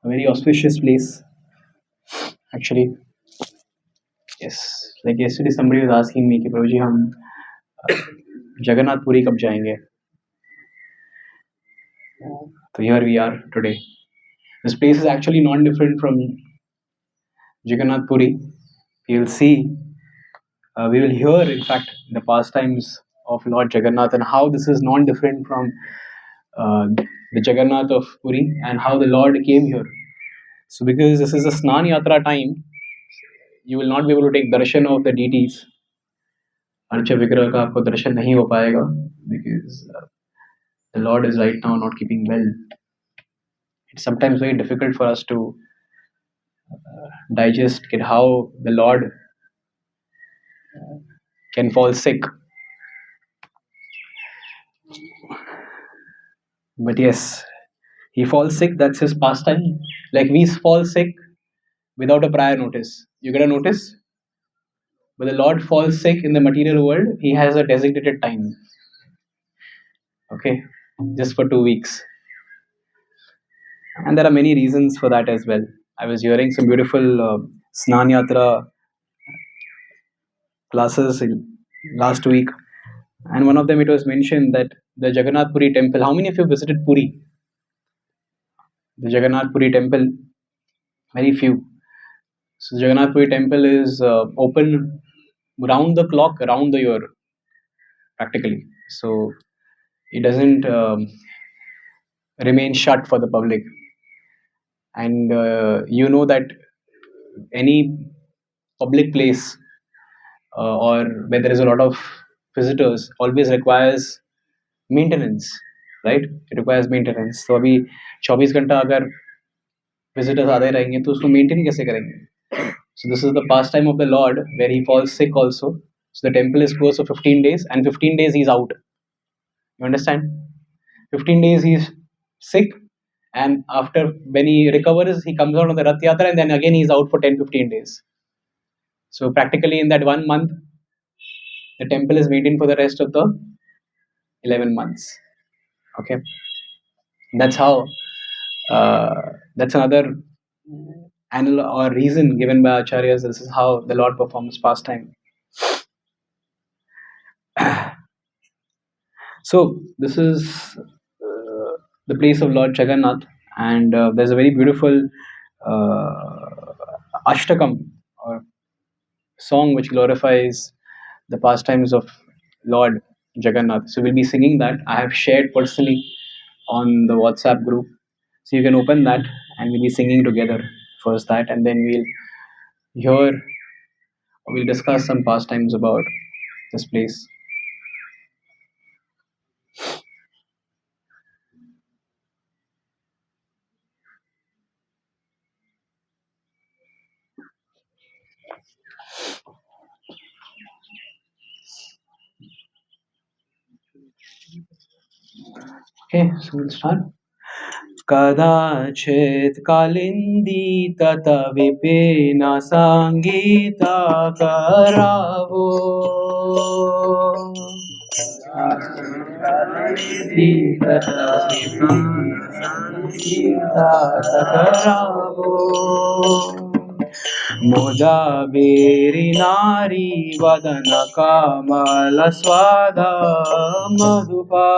A very auspicious place, actually. Yes, like yesterday somebody was asking me कि प्रभु जी हम जगन्नाथ पुरी कब जाएंगे? So here we are today. This place is actually non different from Jagannath Puri. You'll see, we will hear, in fact, the pastimes of Lord Jagannath and how this is non different from the Jagannath of Puri and how the Lord came here. So, because this is a Snan Yatra time, you will not be able to take darshan of the deities. Archa Vigraha का आपको दर्शन नहीं हो पाएगा because the Lord is right now not keeping well. It's sometimes very difficult for us to digest how the Lord can fall sick. But yes, he falls sick, that's his pastime. Like we fall sick without a prior notice. You get a notice? But the Lord falls sick in the material world, he has a designated time. Okay? Just for 2 weeks. And there are many reasons for that as well. I was hearing some beautiful Snan Yatra classes last week. And one of them it was mentioned that the Jagannath Puri temple, how many of you visited Puri? The Jagannath Puri temple, very few. So Jagannath Puri temple is open round the clock, around the year, practically. So it doesn't remain shut for the public. And you know that any public place or where there is a lot of visitors always requires maintenance, right? It requires maintenance. So अभी 24 घंटा अगर visitors आते रहेंगे तो उसको maintain कैसे करेंगे? So this is the pastime of the Lord where he falls sick also. So the temple is closed for 15 days and 15 days he's out. You understand? 15 days he's sick and after when he recovers he comes out on the Rath Yatra and then again he's out for 10-15 days. So practically in that 1 month the temple is maintained for the rest of the 11 months. Okay. That's how that's another or reason given by acharyas. This is how the Lord performs pastime. So this is the place of Lord Jagannath, and there's a very beautiful ashtakam or song which glorifies the pastimes of Lord Jagannath. So we'll be singing that. I have shared personally on the WhatsApp group, so you can open that and we'll be singing together first that, and then we'll discuss some pastimes about this place. Okay, so we'll start. कदाचित् कालिन्दी तत विपिन सङ्गीता करावो कालिन्दी तत विपिन सङ्गीता करावो मुदा berry नारी वदन कमल स्वाद मधुपा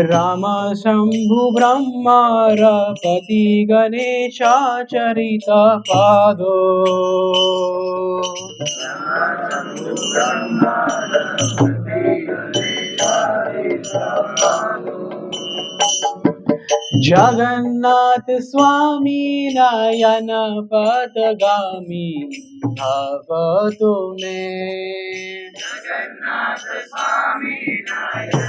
राम शंभु ब्रह्मरपति गणेशाचरित पादो जगन्नाथ स्वामी नयन पथगामी भव तुम्हें जगन्नाथ स्वामी नयन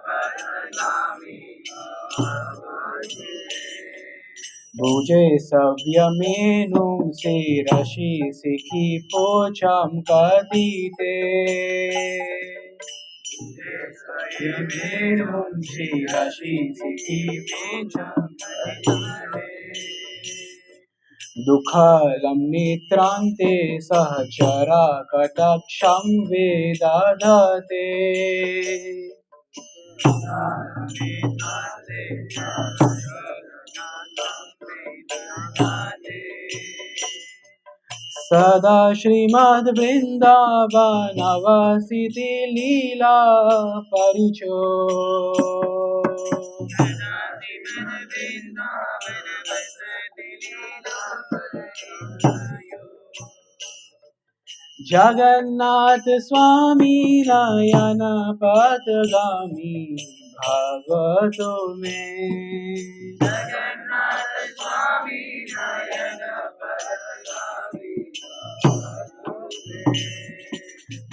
पथगामी भुजे सव्य मेनु शिरसि सिखी पोछम कदीते दुःखलं नित्रान्ते सहचरा कटाक्षं वेदाधते सदा श्रीमद्वृन्दावनवासिति लीला परिचो जगन्नाथ स्वामी नयन पथगामी भगवतो मे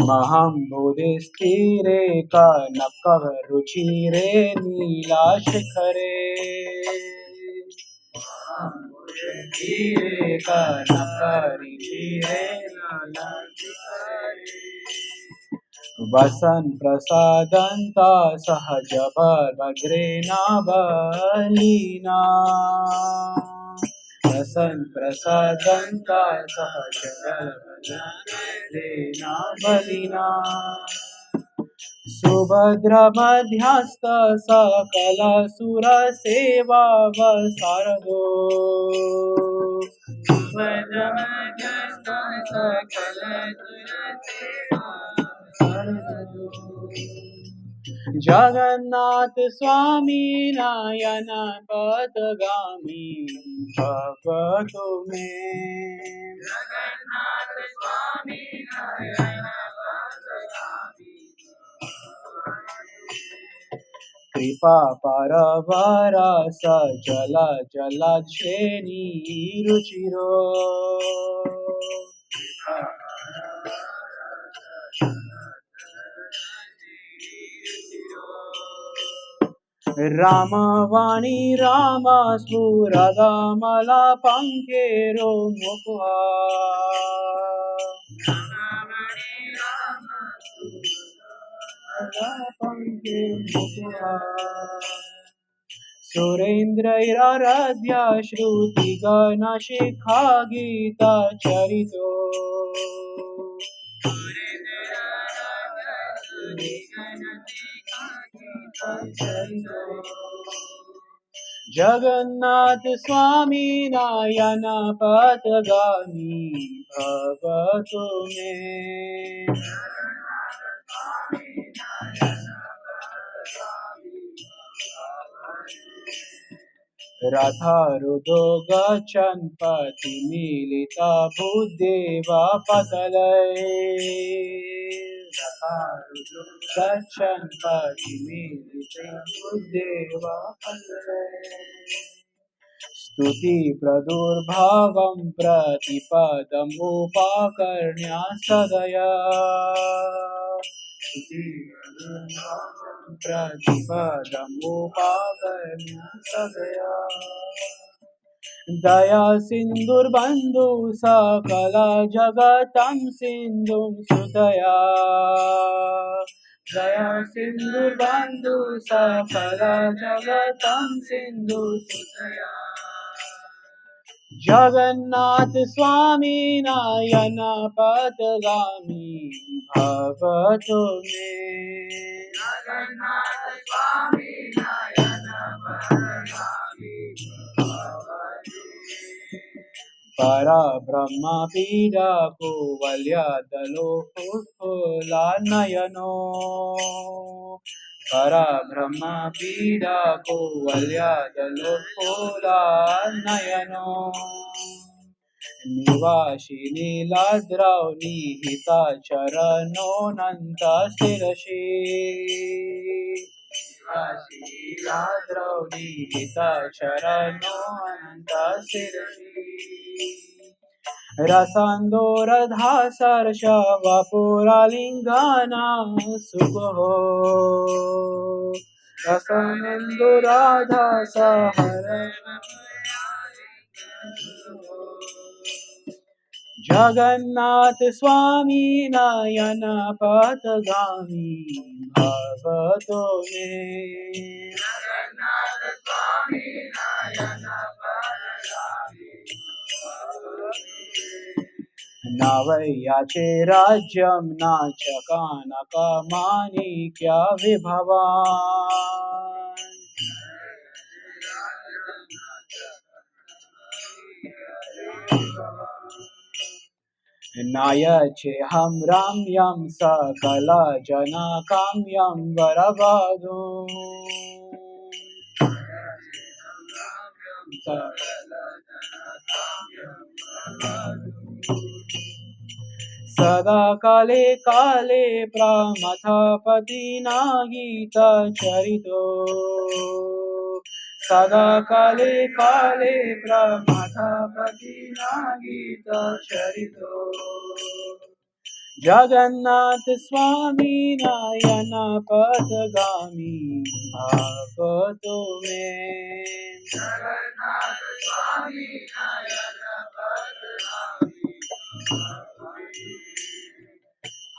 महं बुधिस्थिरे कनकरुचिरे नीलाशिखरे धीरे कनकरुचिरे वसन प्रसादन्ता सहज भद्रेना बलीना वसन प्रसादन्ता सहज भद्रेना बलीना सुभद्र मध्यस्थ सकल सुर सेवा वसारदो सुभद्र मध्यस्थ सकल सुर जगन्नाथ स्वामी नयन पथगामी भगवतो मे जगन्नाथ स्वामी नयन पथगामी कृपा परवरा सजल जलच्छेनी रुचिरो रामवाणी राम स्फुरदमला पंखेरो मुखा सुरेन्द्रैराराध्या श्रुतिगणशिखा गीता चरितो जगन्नाथ स्वामी नयन पथगामी भगवतो मे रथारूढो गच्छन् पथिमीलिता भूदेवा पतलये रथारूढो गच्छन् पथिमीलिता भूदेवा पतलये स्तुति प्रदुर्भावं प्रतिपदमुपाकर्ण्य सदया प्रतिपदमुपाकर्ण्य सदया दया सिन्धुर्बन्धु सकल जगतं सिन्धुं सुतया दया सिन्धुर्बन्धु सकल जगतं सिन्धु सुतया जगन्नाथ स्वामी नयन पथगामी भगवतो मे जगन्नाथ स्वामी नयन पथगामी परा ब्रह्म पीडा कुवलयदलो फुल्फुला नयनो परा ब्रह्म पीडा कुवलयदलो फुला नयनो निवासी नीलाद्रौ निहिता चरणोऽनन्त शिरसि निवासी नीलाद्रौ निहिता चरणोऽनन्त शिरसि रसान्दोरधासर्षवपुरालिङ्गाना सुखो रसमेन्दुराधा सहर जगन्नाथ स्वामी नयन पथगामी भगवतो मे जगन्नाथ स्वामी नयन पथगामी नावैयाचे राज्यं नाचकानकमानि क्या विभवान् नायचेऽहं राम्यं सकलजनकाम्यं वरवधू सदा काले काले प्रमथपतिना गीतचरितो सदा काले काले प्रमथपतिना गीतचरितो जगन्नाथ स्वामी नयन पथगामी भवतो मे जगन्नाथ स्वामी नयन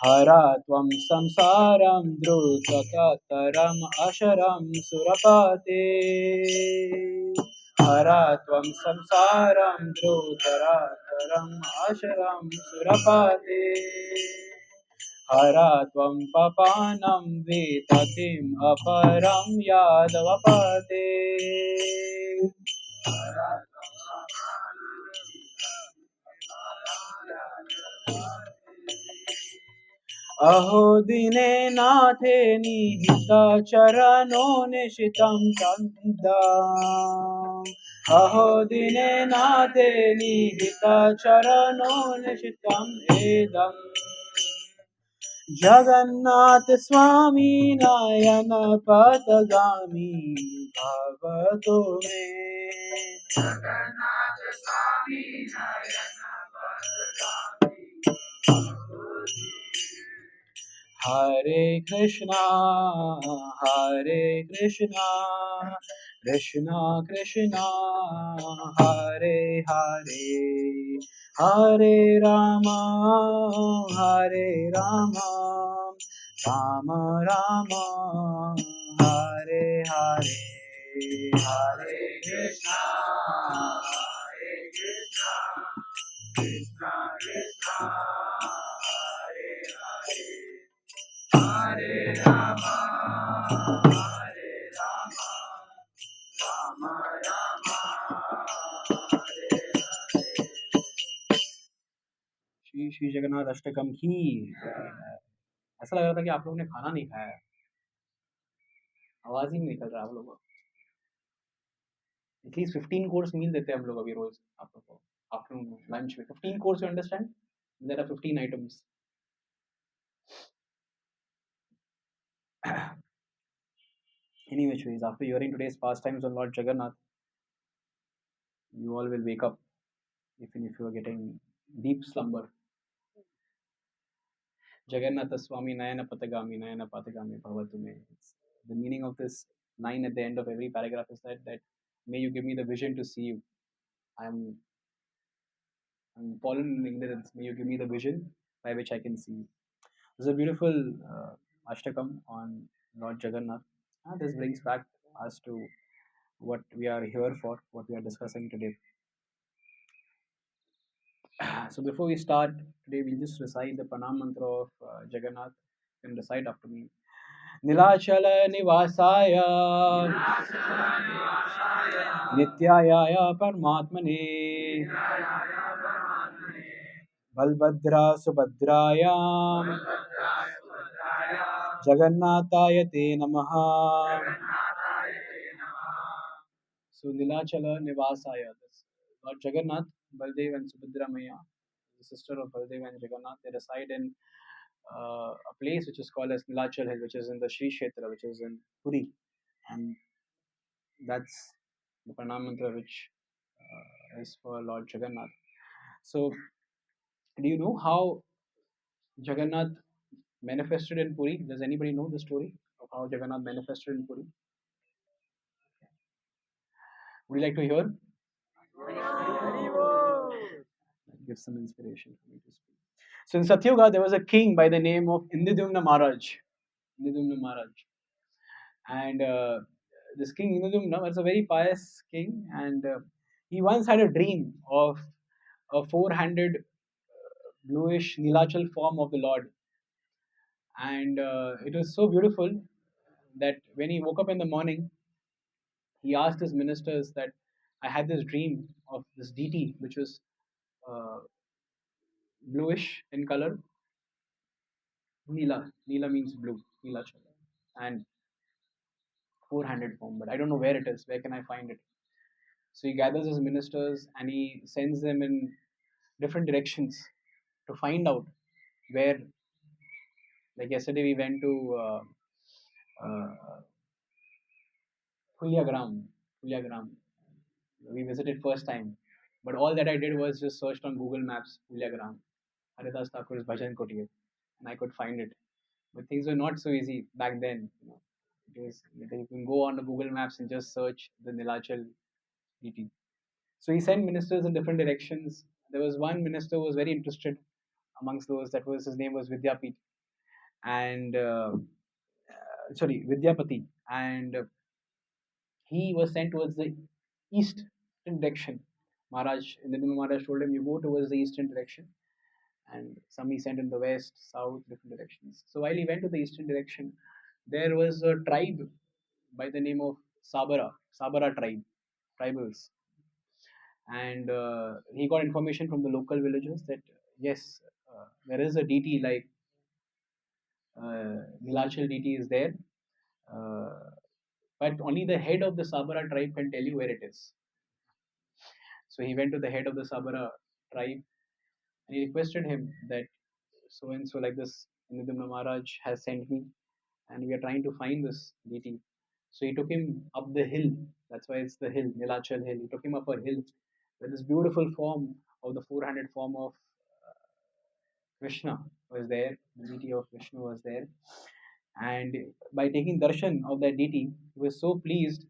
हरा त्वं संसारं द्रुतकतरम् अशरं सुरपते हरा त्वं संसारं द्रुतकतरम् अशरं सुरपते हरा त्वं पपानं विततिम् अपरं यादवपते अहो दिने नाथे निहित चरणो निशितं चन्दम् अहो दिने नाथे निहित चरणो निशितम् एदम् जगन्नाथ स्वामी नयन पथगामी भवतो मे जगन्नाथ स्वामी नयन हरे कृष्णा कृष्णा कृष्णा हरे हरे हरे राम राम राम हरे हरे हरे कृष्णा कृष्णा कृष्णा हरे हरे हरे राम राम राम हरे श्री श्री जगन्नाथ अष्टकम की ऐसा लग रहा था कि आप लोगों ने खाना नहीं खाया है आवाज ही नहीं निकल रहा आप लोगों को एटलीस्ट 15 कोर्स मील देते हैं हम लोग अभी रोज आप लोग को आफ्टरनून लंच में 15 course you understand there are 15 items any which ways after hearing today's pastimes on Lord Jagannath you all will wake up even if you are getting deep slumber Jagannath Swami Nayana Patagami Bhavatu me. The meaning of this line at the end of every paragraph is that may you give me the vision to see you. I'm fallen in ignorance. May you give me the vision by which I can see you. This is a beautiful Ashtakam on Lord Jagannath. This brings back us to what we are here for, what we are discussing today. So before we start today, we'll just recite the Pranam Mantra of Jagannath. You can recite after me. नीलाचल निवासाय नित्याय परमात्मने बलभद्रा सुभद्रायां जगन्नाथाय ते नमः So Nilachala Nivasaya, Lord Jagannath, Baldev and Subhadra Maya, the sister of Baldev and Jagannath, they reside in a place which is called as Nilachal Hill, which is in the Sri Kshetra, which is in Puri, and that's the Pranam Mantra which is for Lord Jagannath. So, do you know how Jagannath manifested in Puri? Does anybody know the story of how Jagannath manifested in Puri? Would you like to hear? Give some inspiration for me to speak. So in Satyuga, there was a king by the name of Indidumna Maharaj. Indidumna Maharaj. And this king Indidumna was a very pious king, and he once had a dream of a four-handed bluish Nilachal form of the Lord. And it was so beautiful that when he woke up in the morning, he asked his ministers that I had this dream of this deity which was uh, bluish in color. Neela. Neela means blue. Nilachal. And four-handed form, but I don't know where it is. Where can I find it? So he gathers his ministers and he sends them in different directions to find out where. Like yesterday, we went to uh, Hulyagram. Hulyagram. We visited first time, but all that I did was just searched on Google Maps Hulyagram, Haridas Thakur's Bhajan Kutir, and I could find it. But things were not so easy back then. You can go on the Google Maps and just search the Nilachal DT. So he sent ministers in different directions. There was one minister who was very interested amongst those. That was his name was Vidyapit, and sorry Vidyapati, and he was sent towards the eastern direction. Maharaj, in the Maharaj told him, "You go towards the eastern direction," and some he sent in the west, south, different directions. So while he went to the eastern direction, there was a tribe by the name of Sabara tribe, tribals, and he got information from the local villagers that yes, there is a deity like Nilachal deity is there, uh, but only the head of the Sabara tribe can tell you where it is. So he went to the head of the Sabara tribe and he requested him that so and so like this Nidimna Maharaj has sent me and we are trying to find this deity. So he took him up the hill. That's why it's the hill, Nilachal hill. He took him up a hill where this beautiful form of the four-handed form of Krishna was there. The deity of Vishnu was there. And by taking darshan of that deity, he was so pleased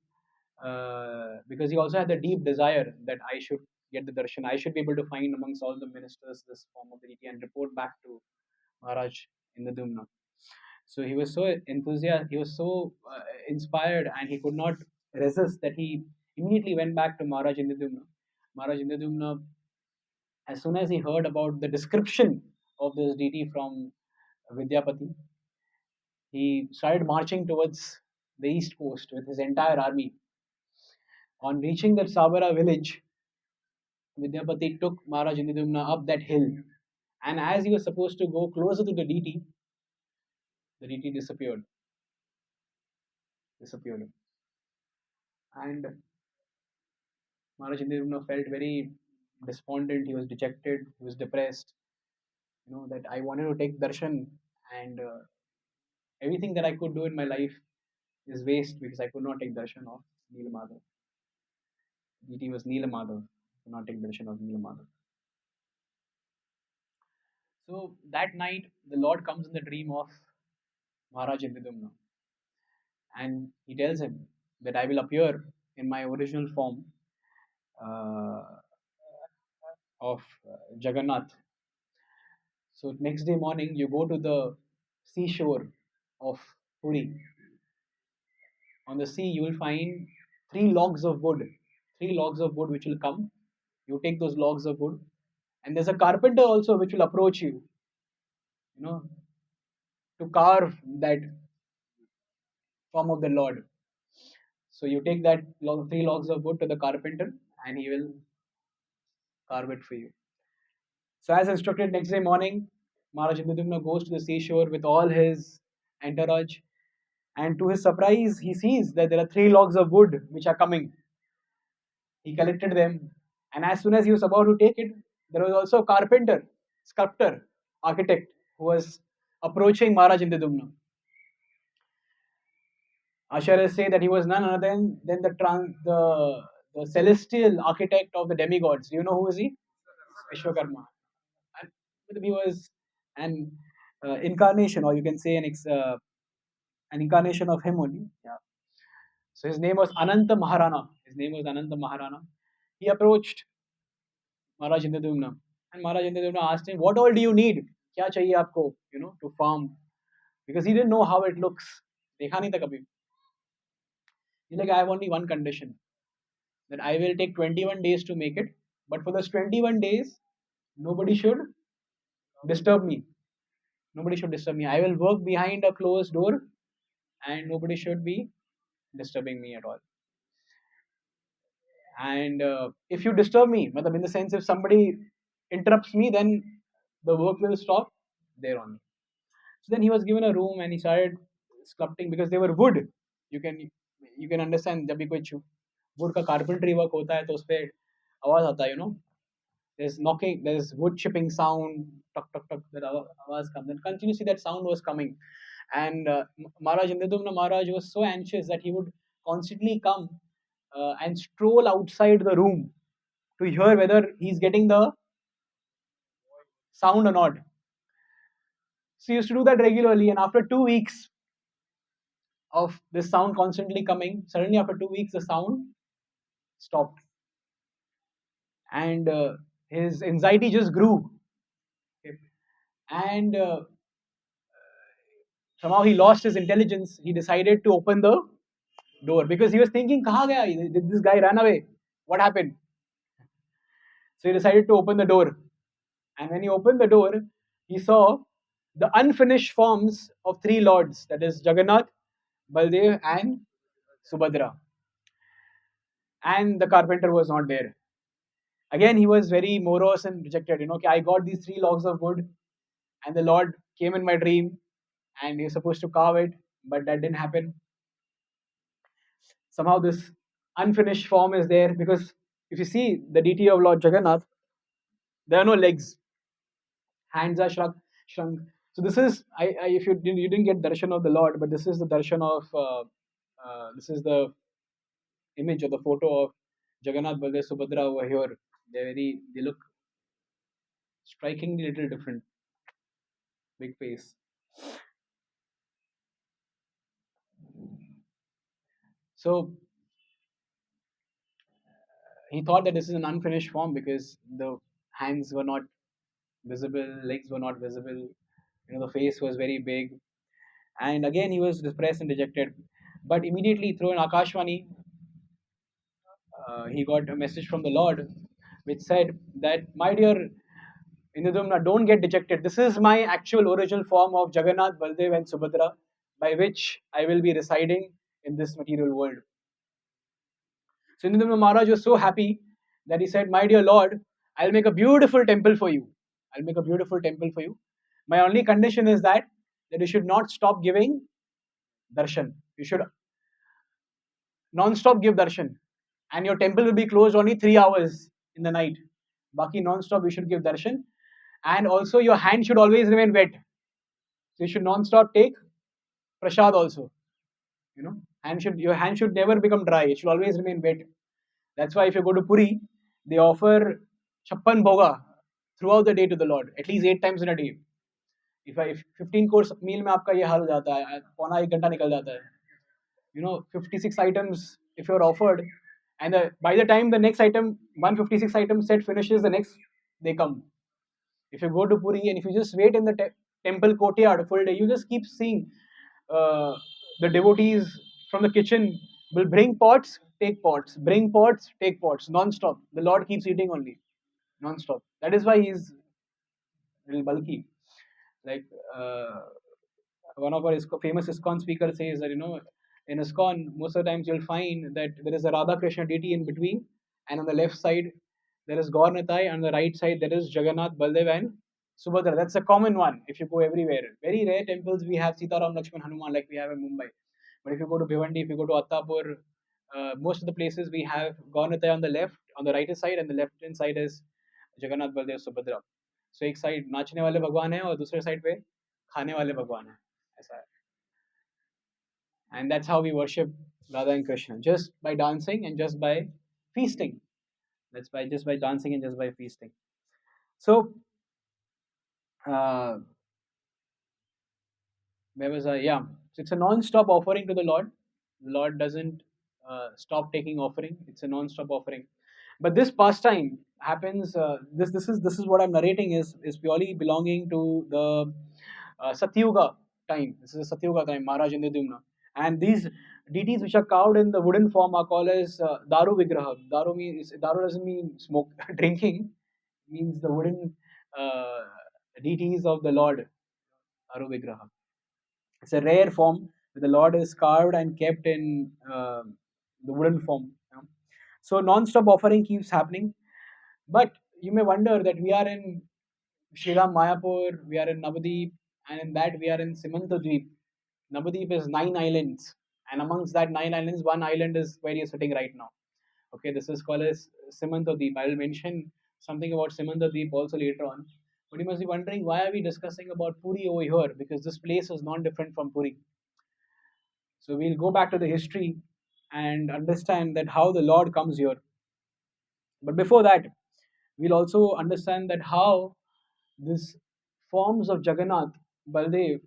because he also had the deep desire that I should get the darshan. I should be able to find amongst all the ministers this form of the deity and report back to Maharaj in the Dumna. So he was so enthusiastic, he was so inspired, and he could not resist that he immediately went back to Maharaj Indradumna. Maharaj Indradumna, as soon as he heard about the description of this deity from Vidyapati, he started marching towards the east coast with his entire army. On reaching that Sabara village, Vidyapati took Maharaj Indradumna up that hill, and as he was supposed to go closer to the deity disappeared, and Maharaj Indradumna felt very despondent. He was dejected. He was depressed. That I wanted to take darshan, and everything that I could do in my life is waste because I could not take darshan of Neelamadhav. Deity was Neelamadhav. Could not take darshan of Neelamadhav. So that night, the Lord comes in the dream of Maharaj Indradumna, and he tells him that I will appear in my original form uh, of Jagannath. So next day morning, you go to the seashore of Puri. On the sea, you will find three logs of wood. Three logs of wood which will come. You take those logs of wood, and there's a carpenter also which will approach you, you know, to carve that form of the Lord. So you take that three logs of wood to the carpenter, and he will carve it for you. So as instructed, next day morning, Maharaj Indradumna goes to the seashore with all his entourage, and to his surprise, he sees that there are three logs of wood which are coming. He collected them, and as soon as he was about to take it, there was also a carpenter, sculptor, architect who was approaching Maharaj Indradumna. Acharyas say that he was none other than the celestial architect of the demigods. Do you know who is he? Vishwakarma. And he was an incarnation, or you can say an incarnation of him only. Yeah. So his name was Ananta Maharana. His name was Ananta Maharana. He approached Maharaj Indradumna. And Maharaj Indradumna asked him, "What all do you need? क्या चाहिए आपको? To farm." Because he didn't know how it looks. देखा नहीं था कभी. He's like, "I have only one condition, that I will take 21 days to make it. But for those 21 days, Nobody should disturb me. Nobody should disturb me. I will work behind a closed door, and nobody should be disturbing me at all. And if you disturb me, matlab in the sense if somebody interrupts me, then the work will stop there only. So then he was given a room and he started sculpting because they were wood. You can you can understand जब भी कोई wood का carpentry work होता है तो उस पे आवाज आता है, you know. There's knocking, there's wood chipping sound, tuck tuck tuck. That आवाज comes and continuously that sound was coming. And Maharaj Indradumna Maharaj was so anxious that he would constantly come and stroll outside the room to hear whether he's getting the sound or not. So he used to do that regularly, and after 2 weeks of this sound constantly coming, suddenly after 2 weeks the sound stopped, and his anxiety just grew. Okay. And somehow he lost his intelligence. He decided to open the door because he was thinking, "Kaha gaya? Did this guy run away? What happened?" So he decided to open the door. And when he opened the door, he saw the unfinished forms of three lords, that is Jagannath, Baldev, and Subhadra. And the carpenter was not there. Again, he was very morose and dejected. You know, okay, I got these three logs of wood, and the Lord came in my dream, and he was supposed to carve it, but that didn't happen. Somehow, this unfinished form is there because if you see the deity of Lord Jagannath, there are no legs, hands are shrunk. So this is if you didn't get darshan of the Lord, but this is the darshan of this is the image or the photo of Jagannath, Baldev, Subhadra over here. They look strikingly little different, big face. So he thought that this is an unfinished form because the hands were not visible, legs were not visible, you know, the face was very big, and again he was depressed and dejected. But immediately through an Akashvani, he got a message from the Lord which said that, my dear Indradumna, don't get dejected. This is my actual original form of Jagannath, Baldev, and Subhadra, by which I will be residing in this material world. So Indradumna Maharaj was so happy that he said, my dear Lord, I'll make a beautiful temple for you. I'll make a beautiful temple for you. My only condition is that you should not stop giving darshan. You should non-stop give darshan. And your temple will be closed only 3 hours in the night. Baki non-stop you should give darshan. And also your hand should always remain wet. So you should non-stop take prasad also. You know, your hand should never become dry. It should always remain wet. That's why if you go to Puri, they offer chappan bhoga throughout the day to the Lord, at least 8 times in a day. If 15 course meal में आपका ये हाल हो जाता है, पौना एक घंटा निकल जाता है. You know, 56 items if you're offered, and by the time the next item, 156 item set finishes, the next they come. If you go to Puri and if you just wait in the temple courtyard full day, you just keep seeing uh, the devotees from the kitchen will bring pots, take pots, bring pots, take pots, non-stop. The Lord keeps eating only, non-stop. That is why he's a little bulky. Like one of our famous ISKCON speakers says that, you know, in ISKCON most of the times you'll find that there is a Radha Krishna deity in between, and on the left side there is Gaur Nitai, and on the right side there is Jagannath, Baldev, and Subhadra. That's a common one if you go everywhere. Very rare temples we have Sitaram, Lakshman, Hanuman like we have in Mumbai. But if you go to Bhiwandi, if you go to Attapur, most of the places we have Gaur Nitai on the left, on the right side, and the left hand side is Jagannath, Baldev, Subhadra. So एक side नाचने वाले भगवान है और दूसरे side पे खाने वाले भगवान है, ऐसा है. And that's how we worship Radha and Krishna, just by dancing and just by feasting. That's by just by dancing and just by feasting. So uh, where was I? Yeah, so it's a non-stop offering to the Lord. The Lord doesn't stop taking offering. It's a non-stop offering. But this pastime happens. This is what I'm narrating is purely belonging to the Satyuga time. This is a Satyuga time, Maharaj Indradumna. And these deities which are carved in the wooden form are called as Daru Vigraha. Daru doesn't mean smoke, drinking. It means the wooden uh, deities of the Lord, Aru Vigraha. It's a rare form. The Lord is carved and kept in the wooden form. So non-stop offering keeps happening. But you may wonder that we are in Shriram Mayapur, we are in Navadip, and in that we are in Simantadweep. Navadip is 9 islands, and amongst that 9 islands, one island is where you're sitting right now. Okay, this is called as Simantadweep. I will mention something about Simantadweep also later on. But you must be wondering why are we discussing about Puri over here? Because this place is non different from Puri. So we'll go back to the history and understand that how the Lord comes here. But before that, we'll also understand that how this forms of Jagannath, Baldev,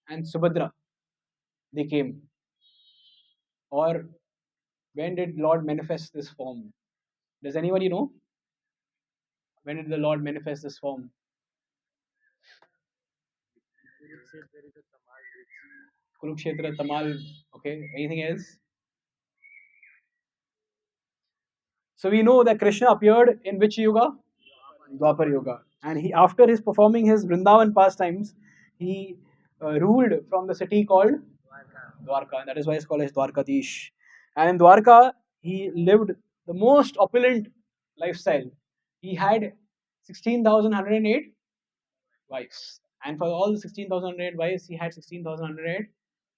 and Subhadra they came, or when did Lord manifest this form? Does anybody know when did the Lord manifest this form? Kurukshetra, Tamal. Okay, anything else? So we know that Krishna appeared in which yuga? Dwapar Yuga. And he, after his performing his Vrindavan pastimes, he ruled from the city called Dwarka. That is why it's called as Dwarkadish. And in Dwarka, he lived the most opulent lifestyle. He had 16,108 wives. And for all the 16,108 wives, he had 16,108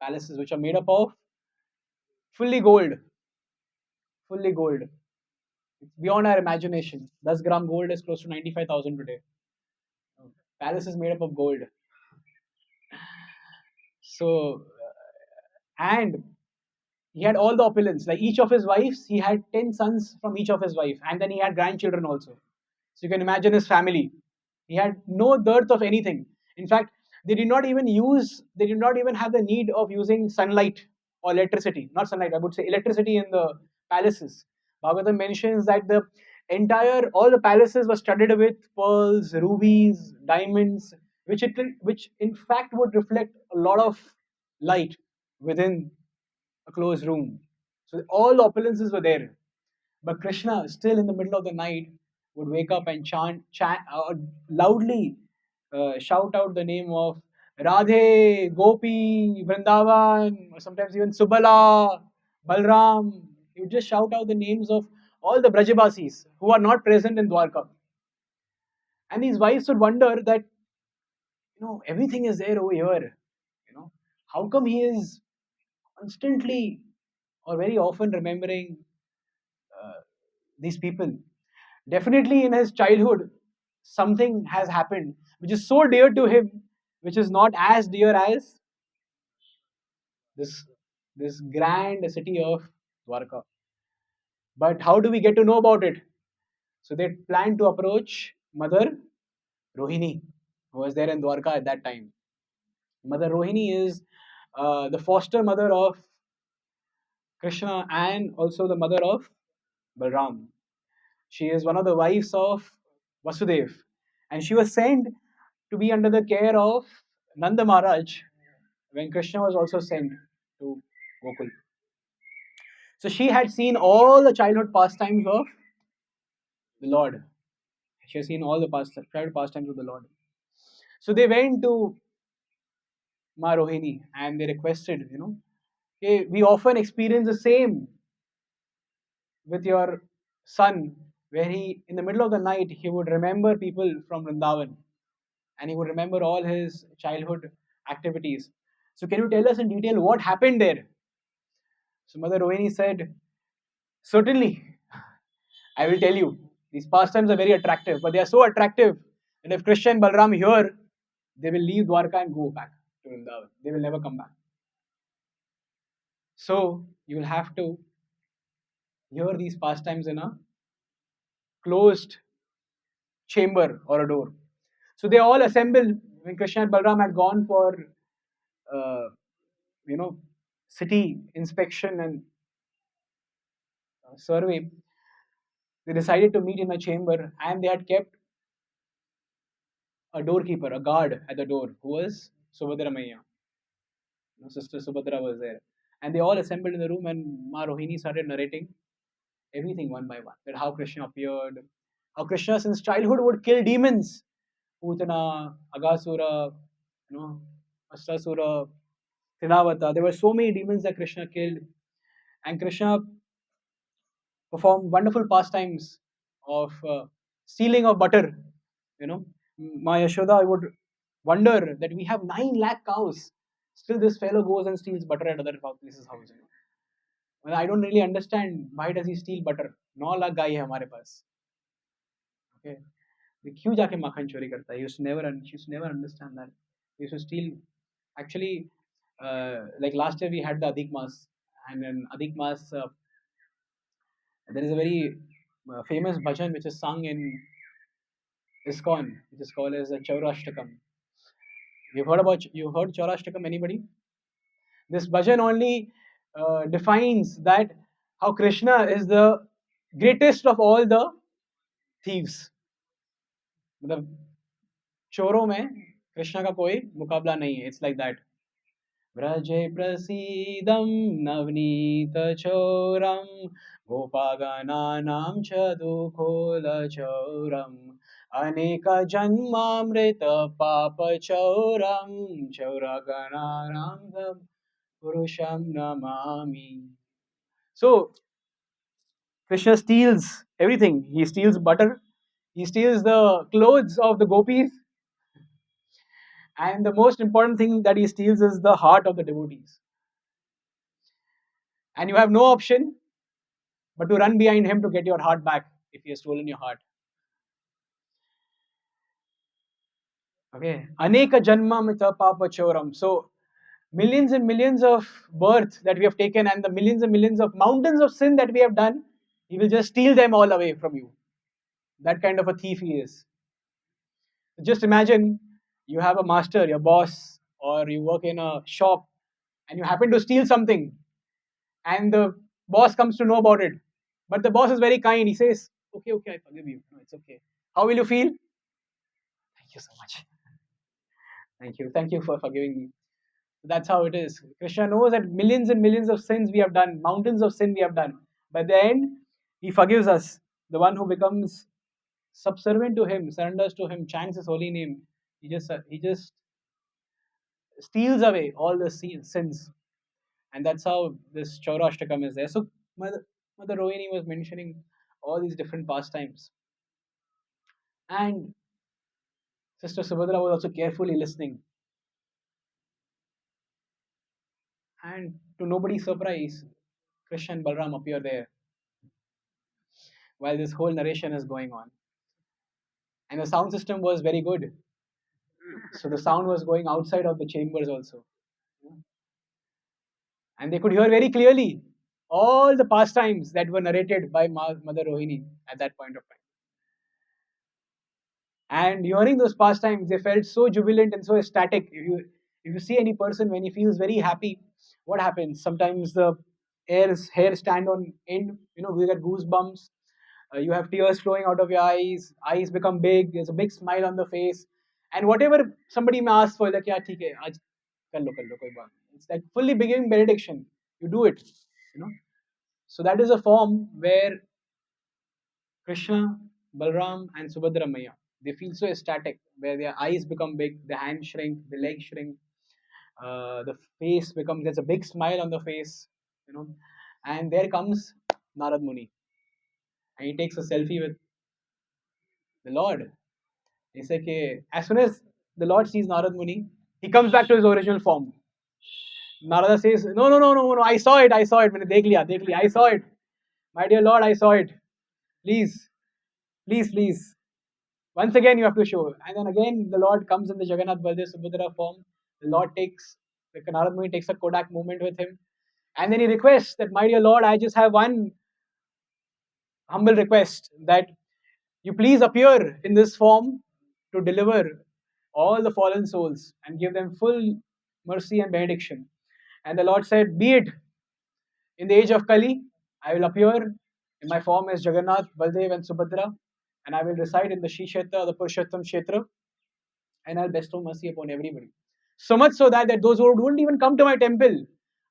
palaces, which are made up of fully gold. Fully gold. It's beyond our imagination. 10 gram gold is close to 95,000 today. Palace is made up of gold. So, and he had all the opulence. Like each of his wives, he had 10 sons from each of his wife, and then he had grandchildren also. So you can imagine his family. He had no dearth of anything. In fact, they did not even have the need of using sunlight or electricity. Not sunlight, I would say electricity in the palaces. Bhagavatam mentions that all the palaces were studded with pearls, rubies, diamonds, which in fact would reflect a lot of light within a closed room. So all the opulences were there. But Krishna, still in the middle of the night, would wake up and chant loudly, shout out the name of Radhe, Gopi, Vrindavan, or sometimes even Subala, Balram. He would just shout out the names of all the Brajabasis who are not present in Dwarka. And these wives would wonder that, everything is there over here. How come he is constantly or very often remembering uh, these people? Definitely in his childhood, something has happened which is so dear to him, which is not as dear as this this grand city of Dwarka. But how do we get to know about it? So they plan to approach Mother Rohini, who was there in Dwarka at that time. Mother Rohini is the foster mother of Krishna and also the mother of Balram. She is one of the wives of Vasudev, and she was sent to be under the care of Nanda Maharaj when Krishna was also sent to Gokul. So she had seen all the childhood pastimes of the Lord. She has seen all the childhood pastimes of the Lord. So they went to Ma Rohini and they requested, hey, we often experience the same with your son, where he, in the middle of the night, he would remember people from Vrindavan and he would remember all his childhood activities. So, can you tell us in detail what happened there? So, Mother Rohini said, certainly, I will tell you. These pastimes are very attractive, but they are so attractive that if Krishna and Balram here, they will leave Dwarka and go back to Vrindavan. They will never come back. So, you will have to hear these pastimes in a closed chamber or a door. So they all assemble when Krishna and Balram had gone for, uh, you know, city inspection and survey. They decided to meet in a chamber, and they had kept a doorkeeper, a guard at the door, who was Subhadra Maya. Sister Subhadra was there, and they all assembled in the room, and Ma Rohini started narrating everything one by one. That how Krishna appeared, how Krishna since childhood would kill demons, Putana, Agasura, you know, Astasura, Trinavata. There were so many demons that Krishna killed, and Krishna performed wonderful pastimes of stealing of butter. You know, my Yashoda, I would wonder that we have 9 lakh cows. Still, this fellow goes and steals butter at other places' house. You know? Well, I don't really understand why does he steal butter. 9 lakh गाय है हमारे पास. Okay, क्यों जाके माखन चोरी करता है? She used to never understand that. He used to steal. Actually, like last year we had the Adhik Mas, and in Adhik Mas there is a very famous bhajan which is sung in ISKCON, which is called as the Chaurashtakam. You heard Chaurashtakam? Anybody? This bhajan only defines that how Krishna is the greatest of all the thieves. मतलब चोरों में कृष्णा का कोई मुकाबला नहीं है. It's like that. व्रजे प्रसीदं नवनीतचौरं गोपागणानां च दुःखोलचौरम् अनेकजन्मामृतपापचौरं चौरगणानां पुरुषं namami. So Krishna steals everything. He steals butter. He steals the clothes of the gopis. And the most important thing that he steals is the heart of the devotees. And you have no option but to run behind him to get your heart back if he has stolen your heart. Okay. Aneka janma mita papa choram. So millions and millions of births that we have taken and the millions and millions of mountains of sin that we have done, he will just steal them all away from you. That kind of a thief he is. Just imagine you have a master, your boss, or you work in a shop and you happen to steal something and the boss comes to know about it. But the boss is very kind. He says, okay, I forgive you. No, it's okay. How will you feel? Thank you so much. Thank you for forgiving me. That's how it is. Krishna knows that millions and millions of sins we have done, mountains of sin we have done. But then he forgives us. The one who becomes subservient to him, surrenders to him, chants his holy name. He just steals away all the sins. And that's how this Chaurashtakam is there. So Mother Rohini was mentioning all these different pastimes. And Sister Subhadra was also carefully listening. And to nobody's surprise, Krishna and Balram appear there while this whole narration is going on. And the sound system was very good. So the sound was going outside of the chambers also. And they could hear very clearly all the pastimes that were narrated by Mother Rohini at that point of time. And hearing those pastimes, they felt so jubilant and so ecstatic. If you see any person when he feels very happy, what happens? Sometimes the hair stand on end. You know, we get goosebumps. You have tears flowing out of your eyes. Eyes become big. There's a big smile on the face. And whatever somebody may ask for, like, yeah, theek hai, aaj kar lo, koi baat nahi." It's like fully beginning benediction. You do it. You know. So that is a form where Krishna, Balram, and Subhadra Maya, they feel so ecstatic, where their eyes become big, the hands shrink, the legs shrink, the face becomes, there's a big smile on the face, you know. And there comes Narad Muni, and he takes a selfie with the Lord. He said, okay, as soon as the Lord sees Narad Muni, he comes back to his original form. Narada says, no, I saw it, मैंने देख लिया, I saw it. My dear Lord, I saw it. Please. Once again, you have to show. And then again, the Lord comes in the Jagannath Baldev Subhadra form. The Lord the Narad Muni takes a Kodak moment with him. And then he requests that, my dear Lord, I just have one humble request that you please appear in this form to deliver all the fallen souls and give them full mercy and benediction. And the Lord said, be it. In the age of Kali, I will appear in my form as Jagannath, Baldev, and Subhadra, and I will reside in the Shri Kshetra, the Purushottam Kshetra, and I'll bestow mercy upon everybody. So much so that those who don't even come to my temple,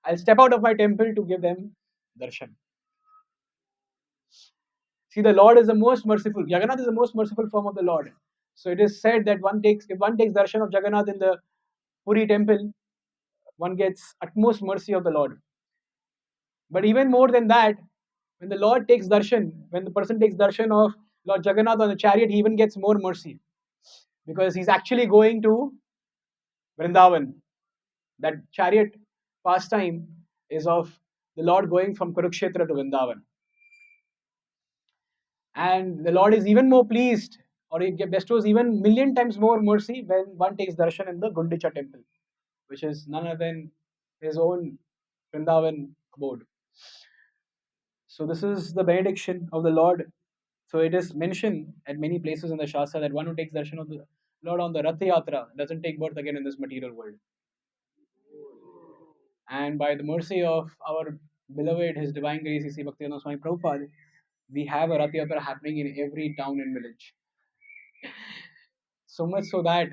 I'll step out of my temple to give them darshan. See, the Lord is the most merciful. Jagannath is the most merciful form of the Lord. So it is said that if one takes darshan of Jagannath in the Puri temple, one gets utmost mercy of the Lord. But even more than that, when the person takes darshan of Lord Jagannath on the chariot, he even gets more mercy because he's actually going to Vrindavan. That chariot pastime is of the Lord going from Kurukshetra to Vrindavan. And the Lord is even more pleased, or he bestows even million times more mercy when one takes darshan in the Gundicha temple, which is none other than his own Vrindavan abode. So this is the benediction of the Lord. So it is mentioned at many places in the Shastra that one who takes darshan of the Lord on the Rath Yatra doesn't take birth again in this material world. And by the mercy of our beloved, His Divine Grace, His Bhaktivinoda Swami Prabhupada, we have a Rath Yatra happening in every town and village. So much so that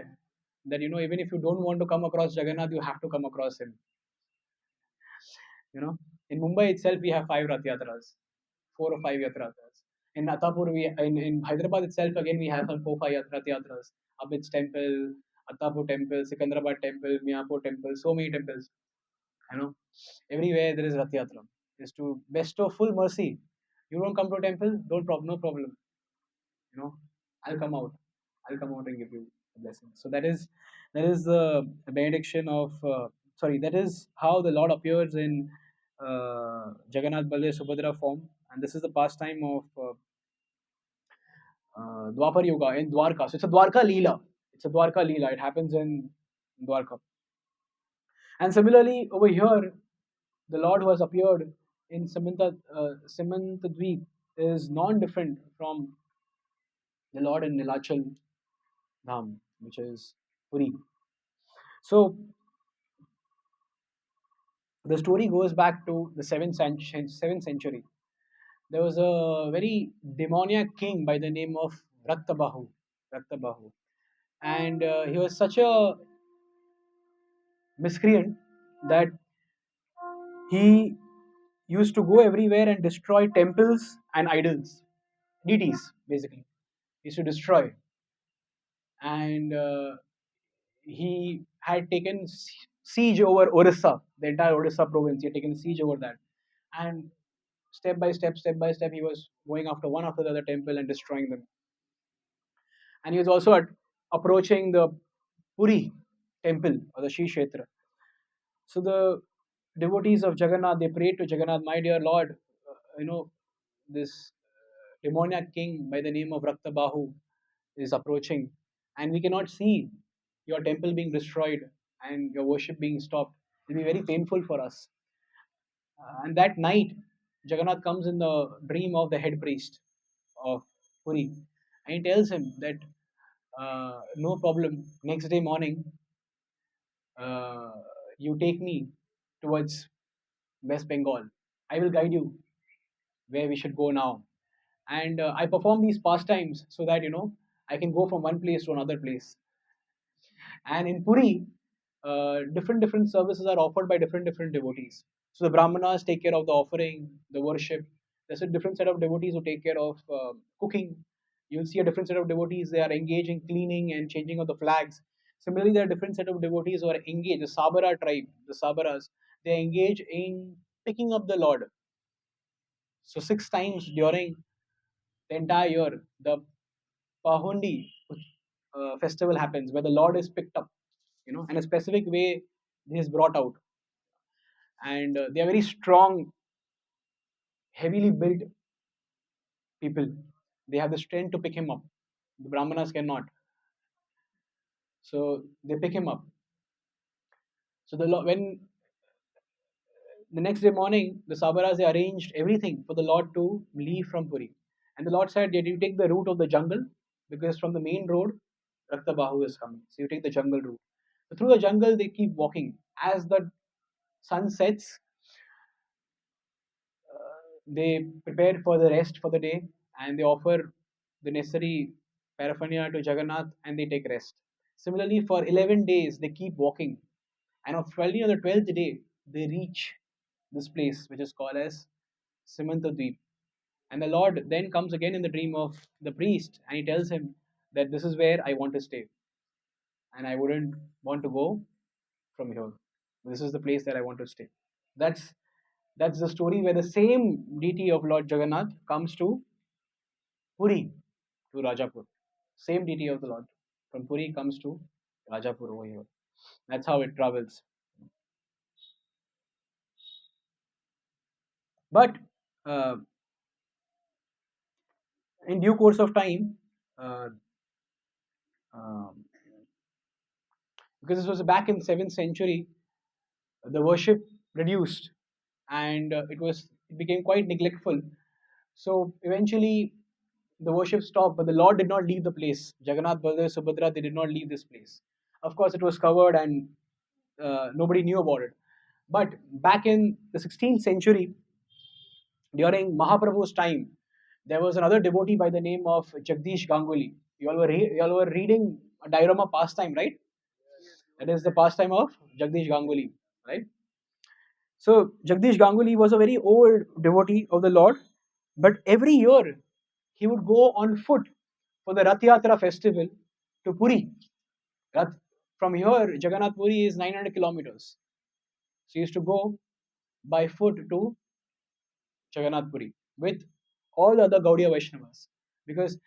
even if you don't want to come across Jagannath, you have to come across him. In Mumbai itself, we have 5 Rath Yatras, 4 or 5 Yatras. In Hyderabad itself, again we have some 4 5 Rath Yatras. Abid's temple, Attapur temple, Sikandrabad temple, Miyapur temple, so many temples. Everywhere there is Rath Yatra. Is to bestow full mercy. You don't come to a temple, don't problem, no problem. You know, I'll come out. I'll come out and give you a blessing. So that is the benediction of. Sorry, that is how the Lord appears in Jagannath Baldev Subhadra form, and this is the pastime of Dwapar Yuga in Dwarka. So it's a Dwarka Leela. It's a Dwarka Leela. It happens in Dwarka. And similarly, over here, the Lord who has appeared in Simantadweep is non-different from the Lord in Nilachal Dham, which is Puri. So the story goes back to the 7th century. There was a very demoniac king by the name of Raktabahu. Raktabahu. And he was such a miscreant that he used to go everywhere and destroy temples and idols, deities, basically. He used to destroy. And he had taken siege over Orissa, the entire Orissa province. He had taken siege over that. And step by step, he was going after one after the other temple and destroying them. And he was also approaching the Puri temple or the Shri Kshetra. So the devotees of Jagannath, they prayed to Jagannath, my dear Lord, this demoniac king by the name of Raktabahu is approaching, and we cannot see your temple being destroyed and your worship being stopped. It will be very painful for us. And that night, Jagannath comes in the dream of the head priest of Puri, and he tells him that no problem. Next day morning, uh, you take me towards West Bengal. I will guide you where we should go now. And I perform these pastimes so that I can go from one place to another place. And in Puri, different services are offered by different devotees. So the Brahmanas take care of the offering, the worship. There's a different set of devotees who take care of cooking. You'll see a different set of devotees. They are engaged in cleaning and changing of the flags. Similarly, there are different set of devotees who are engaged. The Sabara tribe, the Sabaras, they engage in picking up the Lord. So 6 times during the entire year, the Pahundi festival happens where the Lord is picked up, in a specific way he is brought out. And they are very strong, heavily built people. They have the strength to pick him up. The Brahmanas cannot. So they pick him up. So when the next day morning, the Sabaras they arranged everything for the Lord to leave from Puri. And the Lord said, did you take the route of the jungle? Because from the main road, Raktabahu is coming. So you take the jungle route. So through the jungle, they keep walking. As the sun sets, they prepare for the rest for the day and they offer the necessary paraphernalia to Jagannath and they take rest. Similarly, for 11 days, they keep walking. And finally, on the 12th day, they reach this place, which is called as Simantadweep. And the Lord then comes again in the dream of the priest and he tells him that this is where I want to stay, and I wouldn't want to go from here. This is the place that I want to stay. That's that's the story where the same deity of Lord Jagannath comes to Puri, to Rajapur. Same deity of the Lord from Puri comes to Rajapur over here. That's how it travels. But uh, in due course of time, uh, um, because this was back in 7th century, the worship reduced, and it became quite neglectful. So eventually, the worship stopped, but the Lord did not leave the place. Jagannath, Baldev, Subhadra, they did not leave this place. Of course, it was covered and nobody knew about it. But back in the 16th century, during Mahaprabhu's time, there was another devotee by the name of Jagdish Ganguly. You all were reading a diorama pastime, right? That is the pastime of Jagdish Ganguly, right? So Jagdish Ganguly was a very old devotee of the Lord, but every year he would go on foot for the Rath Yatra festival to Puri. Rath, from here, Jagannath Puri is 900 kilometers. So he used to go by foot to Jagannath Puri with all the other Gaudiya Vaishnavas, because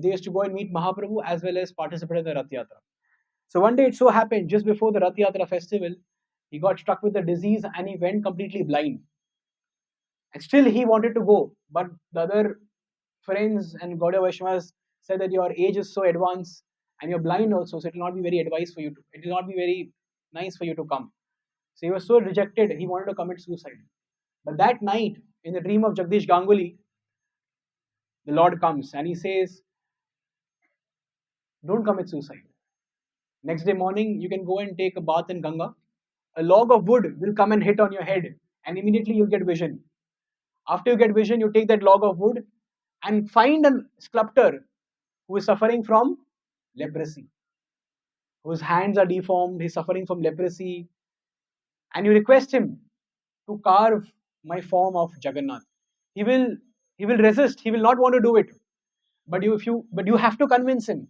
they used to go and meet Mahaprabhu as well as participate in the Rath Yatra. So one day it so happened, just before the Rath Yatra festival, he got struck with the disease and he went completely blind. And still he wanted to go, but the other friends and Gaudiya Vaishnavas said that your age is so advanced and you're blind also, so it will not be very advised for you to, it will not be very nice for you to come. So he was so rejected, he wanted to commit suicide. But that night, in the dream of Jagdish Ganguly, the Lord comes and he says, don't commit suicide. Next day morning, you can go and take a bath in Ganga. A log of wood will come and hit on your head, and immediately you'll get vision. After you get vision, you take that log of wood and find a sculptor who is suffering from leprosy, whose hands are deformed, he's suffering from leprosy, and you request him to carve my form of Jagannath. He will he will resist, he will not want to do it. But you have to convince him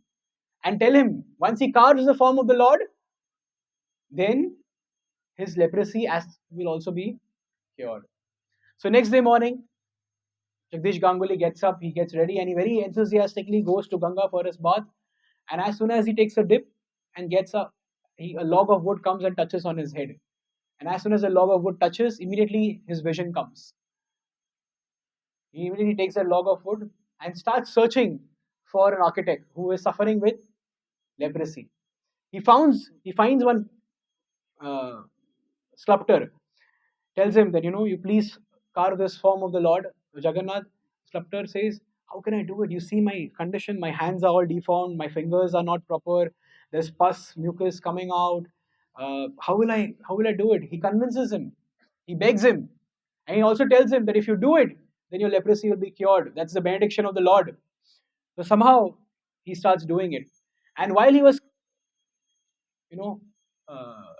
and tell him once he carves the form of the Lord, then his leprosy as will also be cured. So next day morning, Jagdish Ganguly gets up, he gets ready, and he very enthusiastically goes to Ganga for his bath. And as soon as he takes a dip and gets up, a log of wood comes and touches on his head. And as soon as the log of wood touches, immediately his vision comes. He immediately takes a log of wood and starts searching for an architect who is suffering with leprosy. He finds one uh, sculptor, tells him that you please carve this form of the Lord Jagannath. Sculptor says, how can I do it? You see my condition, my hands are all deformed, my fingers are not proper, there's pus mucus coming out. How will I do it? He convinces him, he begs him, and he also tells him that if you do it, then your leprosy will be cured. That's the benediction of the Lord. So somehow he starts doing it, and while he was you know uh,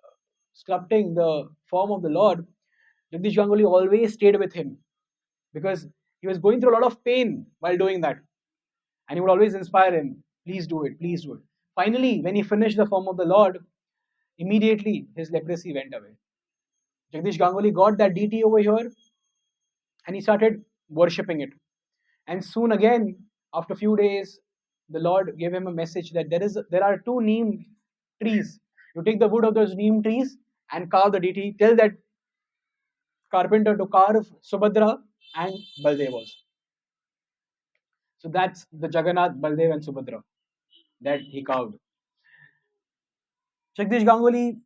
sculpting the form of the Lord, Jagdish Ganguly always stayed with him because he was going through a lot of pain while doing that. And he would always inspire him, please do it, please do it. Finally, when he finished the form of the Lord, immediately his leprosy went away. Jagdish Ganguly got that deity over here and he started worshipping it. And soon again, after a few days, the Lord gave him a message that there are two neem trees. You take the wood of those neem trees and carve the deity. Tell that carpenter to carve Subhadra and Baldev also. So that's the Jagannath, Baldev, and Subhadra that he carved. Jagdish Ganguly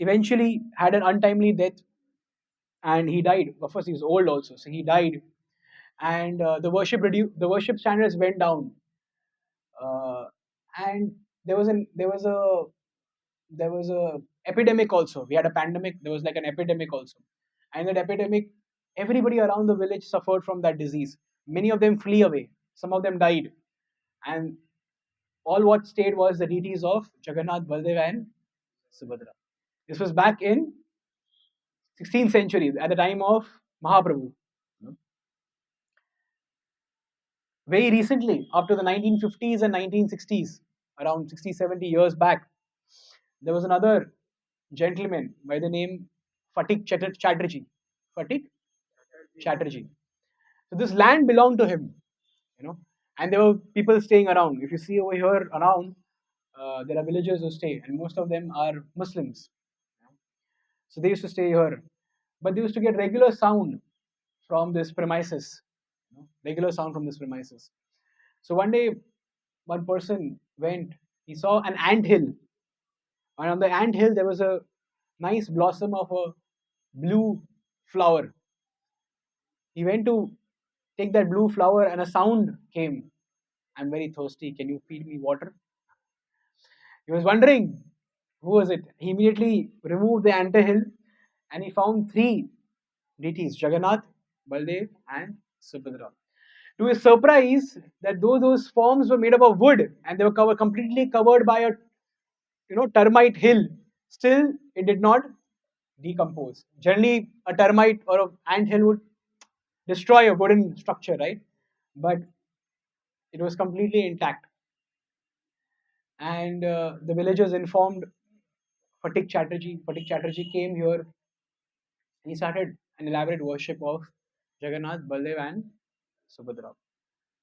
eventually had an untimely death and he died. Of course, he was old also, so he died. And the worship standards went down. And there was a epidemic also. We had a pandemic. There was like an epidemic also, and that epidemic, everybody around the village suffered from that disease. Many of them flee away. Some of them died, and all what stayed was the deities of Jagannath, Baldev, and Subhadra. This was back in 16th century at the time of Mahaprabhu. Very recently, up to the 1950s and 1960s, around 60, 70 years back, there was another gentleman by the name Chatterjee. Fatik Chatterjee. So this land belonged to him, you know, and there were people staying around. If you see over here around, there are villagers who stay, and most of them are Muslims. So they used to stay here, but they used to get regular sound from this premises, regular sound from this premises. So one day, one person went. He saw an ant hill, and on the ant hill there was a nice blossom of a blue flower. He went to take that blue flower, and a sound came. I'm very thirsty. Can you feed me water? He was wondering who was it. He immediately removed the ant hill, and he found three deities: Jagannath, Baldev, and Subhadra. To his surprise, that though those forms were made up of wood and they were completely covered by a termite hill, still it did not decompose. Generally, a termite or an ant hill would destroy a wooden structure, right? But it was completely intact. And the villagers informed Fatik Chatterjee. Fatik Chatterjee came here and he started an elaborate worship of Jagannath, Baldev, and Subhadra.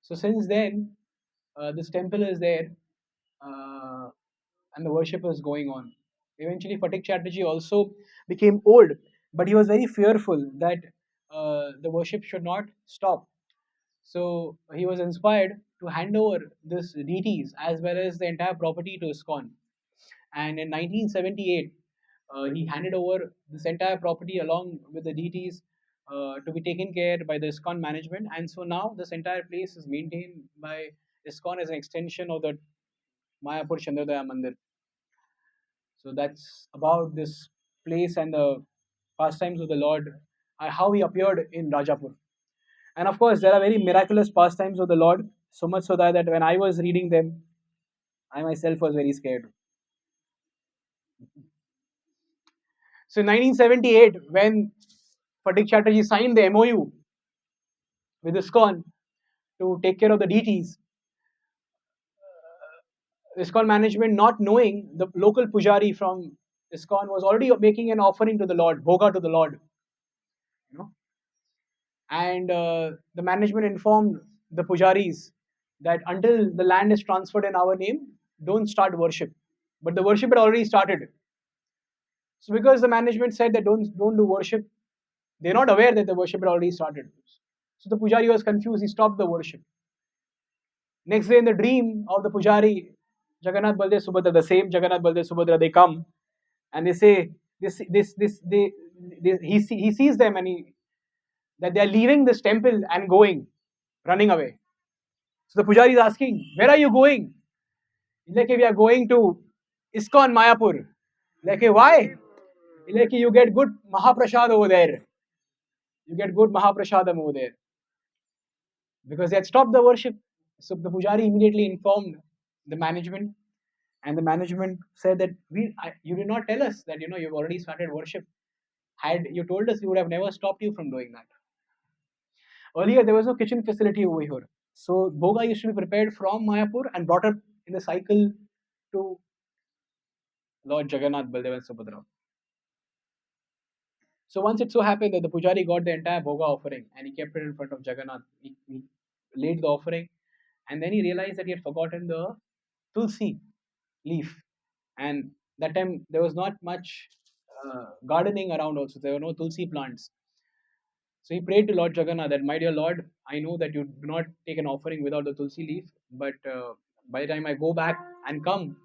So since then, this temple is there, uh, and the worship is going on. Eventually, Fatik Chatterjee also became old, but he was very fearful that the worship should not stop. So he was inspired to hand over this deities as well as the entire property to ISKCON. And in 1978, he handed over this entire property along with the deities to be taken care by the ISKCON management. And so now this entire place is maintained by ISKCON as an extension of the Mayapur Chandrodaya Mandir. So that's about this place and the pastimes of the Lord, how he appeared in Rajapur. And of course, there are very miraculous pastimes of the Lord, so much so that when I was reading them, I myself was very scared. So in 1978, when Fatik Chatterjee signed the MOU with ISKCON to take care of the deities, ISKCON management, not knowing the local pujari from ISKCON, was already making an offering to the Lord, bhoga to the Lord. You know, and the management informed the pujaris that until the land is transferred in our name, don't start worship. But the worship had already started. So because the management said that don't do worship, they're not aware that the worship had already started. So the pujari was confused. He stopped the worship. Next day, in the dream of the pujari, Jagannath, Baldev, Subhadra, the same Jagannath, Baldev, Subhadra, they come and they say he sees them and that they are leaving this temple and going, running away. So the pujari is asking, "Where are you going?" He's like, "We are going to ISKCON Mayapur." Like, why? He's like, "You get good Mahaprasad over there. You get good Mahaprasadam over there." Because they had stopped the worship. So the pujari immediately informed the management, and the management said that you did not tell us that you've already started worship. Had you told us, we would have never stopped you from doing that. Earlier, there was no kitchen facility over here. So Bhoga used to be prepared from Mayapur and brought up in the cycle to Lord Jagannath, Baldev, and Subhadra. So once it so happened that the pujari got the entire Bhoga offering and he kept it in front of Jagannath, he laid the offering, and then he realized that he had forgotten the tulsi leaf. And that time there was not much gardening around also. There were no tulsi plants. So he prayed to Lord Jagannath that, "My dear Lord, I know that you do not take an offering without the tulsi leaf, but by the time I go back and come,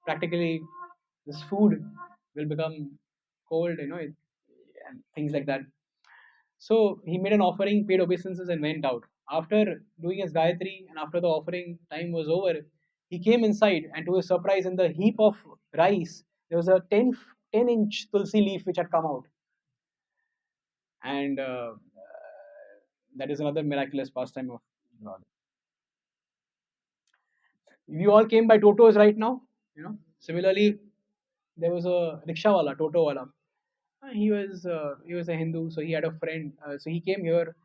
practically this food will become cold, and things like that." So he made an offering, paid obeisances, and went out. After doing his Gayatri and after the offering time was over, he came inside, and to his surprise, in the heap of rice, there was a 10-inch tulsi leaf which had come out. And that is another miraculous pastime of God. We all came by Totos right now. Similarly, there was a rickshawala, Toto wala. He was a Hindu, so he had a friend. So he came here,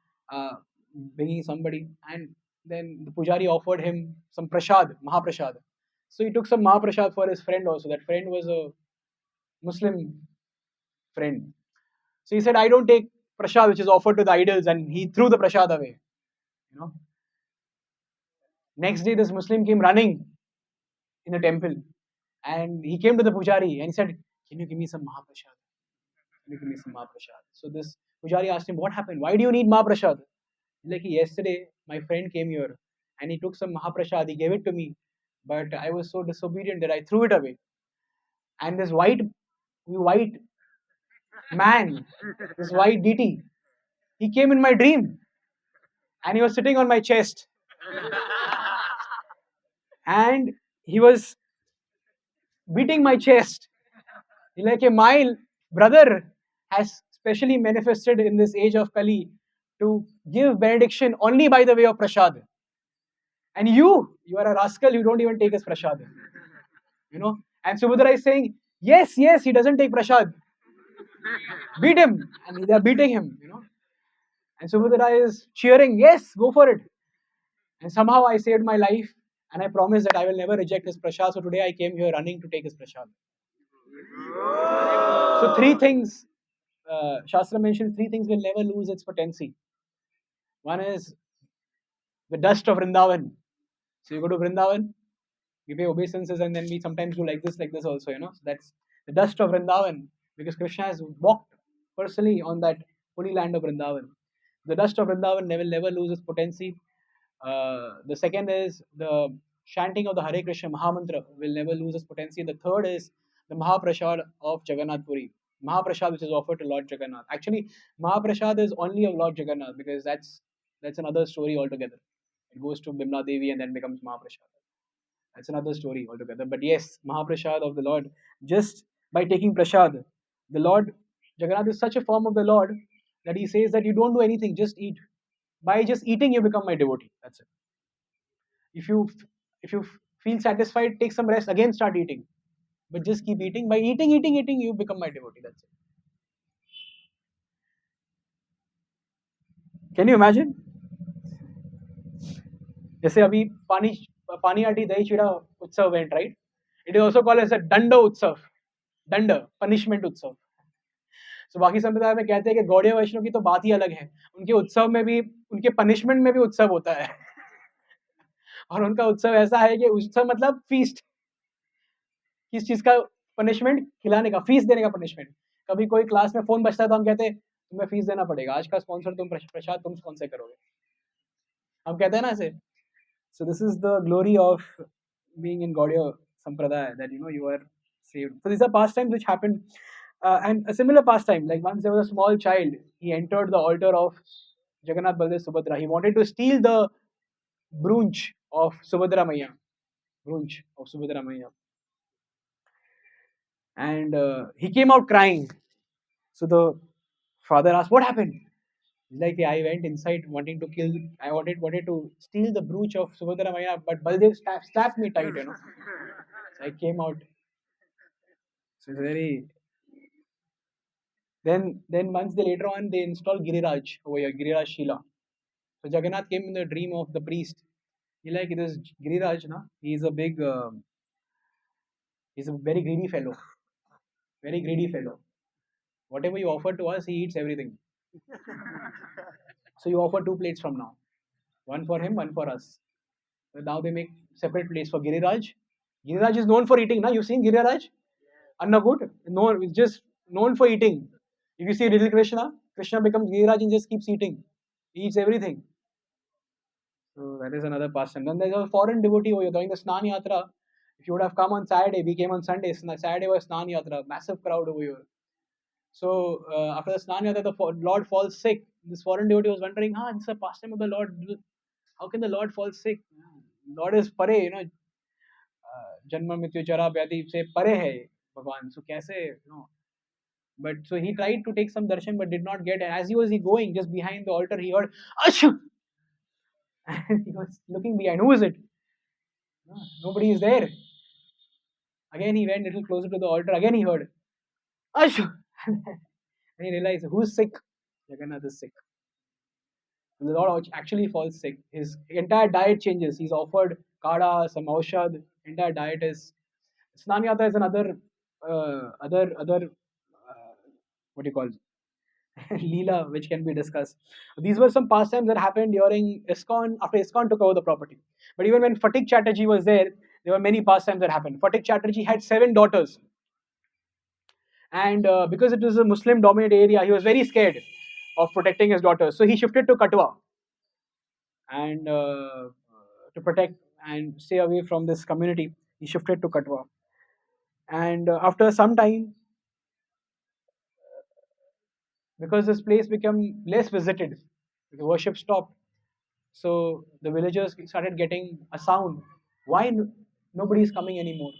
bringing somebody, and Then the pujari offered him some prasad, Mahaprasad. So he took some Mahaprasad for his friend also. That friend was a Muslim friend. So he said, I don't take prasad which is offered to the idols, and he threw the prasad away. You know. Next day, this Muslim came running in a temple, and he came to the pujari and he said, "Can you give me some Mahaprasad? Can you give me some Mahaprasad?" So this pujari asked him, "What happened? Why do you need Mahaprasad?" He's like, yesterday my friend came here and he took some Mahaprasad. He gave it to me, but I was so disobedient that I threw it away. And this white man, this white deity, he came in my dream and he was sitting on my chest and he was beating my chest. Like a my brother has specially manifested in this age of Kali to give benediction only by the way of prasad. And you are a rascal, you don't even take his prasad. You know? And Subhadra is saying, yes, yes, he doesn't take prasad. Beat him. And they are beating him, you know. And Subhadra is cheering, yes, go for it. And somehow I saved my life and I promise that I will never reject his prasad. So today I came here running to take his prasad. So three things, Shastra mentions three things will never lose its potency. One is the dust of Vrindavan. So you go to Vrindavan, we pay obeisances, and then we sometimes do like this also, you know. So that's the dust of Vrindavan, because Krishna has walked personally on that holy land of Vrindavan. The dust of Vrindavan never lose its potency. The second is the chanting of the Hare Krishna Mahamantra will never lose its potency. The third is the Mahaprasad of Jagannath Puri. Mahaprasad which is offered to Lord Jagannath. Actually, Mahaprasad is only of Lord Jagannath, because that's another story altogether. It goes to Bimla Devi and then becomes Mahaprasad. That's another story altogether. But yes, Mahaprasad of the Lord, just by taking prasad, the Lord Jagannath is such a form of the Lord that he says that you don't do anything, just eat. By just eating, you become my devotee. That's it. If you if you feel satisfied, take some rest, again start eating. But just keep eating. By eating, you become my devotee. That's it. Can you imagine? जैसे अभी पानी आटी दही चिड़ा उत्सव went, right? It is also called as a danda utsav. Danda, punishment उत्सव. So बाकी संप्रदाय में कहते हैं कि गौड़ीय वैष्णव की तो बात ही अलग है. उनके उत्सव में भी, उनके पनिशमेंट में भी उत्सव होता है. और उनका उत्सव ऐसा है कि उत्सव मतलब फीस्ट. किस चीज का पनिशमेंट? खिलाने का, फीस देने का पनिशमेंट. कभी कोई क्लास में फोन बजता है तो हम कहते हैं तुम्हें फीस देना पड़ेगा, आज का स्पॉन्सर तुम, प्रसाद तुम स्पॉन्सर करोगे. हम कहते हैं ना ऐसे. So this is the glory of being in Gaudiya Sampradaya, that you are saved. So these are pastimes which happened, and a similar pastime. Like once there was a small child, he entered the altar of Jagannath Baldev Subhadra. He wanted to steal the brooch of Subhadra Maya, brooch of Subhadra Maya, and he came out crying. So the father asked, "What happened?" He's like, I went inside wanting to kill. I wanted to steal the brooch of Subhadra Maya, but Baldev slapped me tight, So I came out. So it's very. Then months later on, they installed Giriraj over here, Giriraj Shila. So Jagannath came in the dream of the priest. He like this Giriraj, na? He's a very greedy fellow. Very greedy fellow. Whatever you offer to us, he eats everything. So you offer two plates from now. One for him, one for us. So now they make separate plates for Giriraj. Giriraj is known for eating, na? You've seen Giriraj? Annagut? No, it's just known for eating. If you see little Krishna, Krishna becomes Giriraj and just keeps eating. He eats everything. So that is another pastime. Then there's a foreign devotee over here during the Snan Yatra. If you would have come on Saturday, we came on Sunday. Saturday was Snan Yatra, massive crowd over here. So after the Snan Yatra, the Lord falls sick. This foreign devotee was wondering, it's a pastime of the Lord. How can the Lord fall sick? Lord is pare, जन्म मृत्यु जरा व्याधि से परे है भगवान. So कैसे, But so he tried to take some darshan but did not get. And as he was going just behind the altar, he heard Ashu, and he was looking behind. Who is it? No, nobody is there. Again he went a little closer to the altar. Again he heard Ashu, and he realized who's sick. Jagannath is sick. And the Lord actually falls sick. His entire diet changes. He's offered kada, some aushad. Entire diet is Snanyata is another other what do you call Leela, which can be discussed. These were some pastimes that happened during ISKCON after ISKCON took over the property. But even when Fatik Chatterjee was there were many pastimes that happened. Fatik Chatterjee had 7 daughters, and because it was a Muslim-dominated area, he was very scared of protecting his daughters. So he shifted to Katwa and to protect and stay away from this community. He shifted to Katwa, and after some time, because this place became less visited, the worship stopped. So the villagers started getting a sound. Why nobody is coming anymore?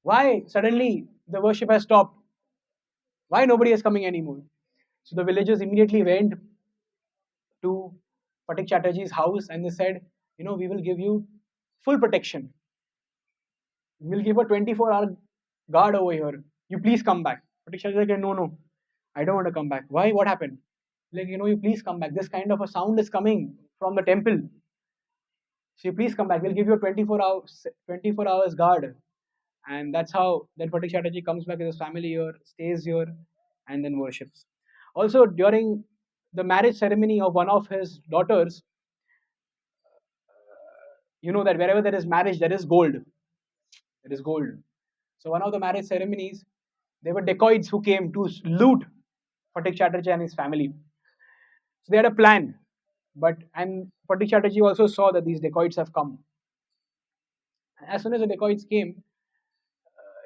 Why suddenly the worship has stopped? Why nobody is coming anymore? So the villagers immediately went to Patik Chatterjee's house and they said, we will give you full protection. We'll give a 24-hour guard over here. You please come back. Patik Chatterjee said, no, no, I don't want to come back. Why? What happened? Like, you please come back. This kind of a sound is coming from the temple. So you please come back. We'll give you a 24 hours guard. And that's how then Patik Chatterjee comes back with his family here, stays here, and then worships. Also, during the marriage ceremony of one of his daughters, you know that wherever there is marriage, there is gold. There is gold. So one of the marriage ceremonies, there were dacoits who came to loot Patik Chatterjee and his family. So they had a plan, and Patik Chatterjee also saw that these dacoits have come. As soon as the dacoits came,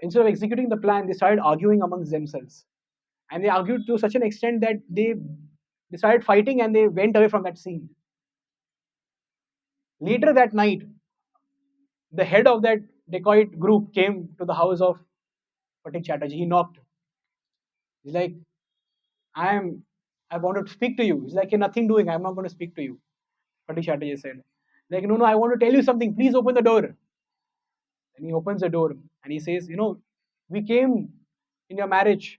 instead of executing the plan, they started arguing amongst themselves. And they argued to such an extent that they started fighting and they went away from that scene. Later that night, the head of that dacoit group came to the house of Patik Chatterjee. He knocked. He's like, I want to speak to you. He's like, you're nothing doing. I'm not going to speak to you. Patik Chatterjee said. Like, no, no, I want to tell you something. Please open the door. And he opens the door and he says, we came in your marriage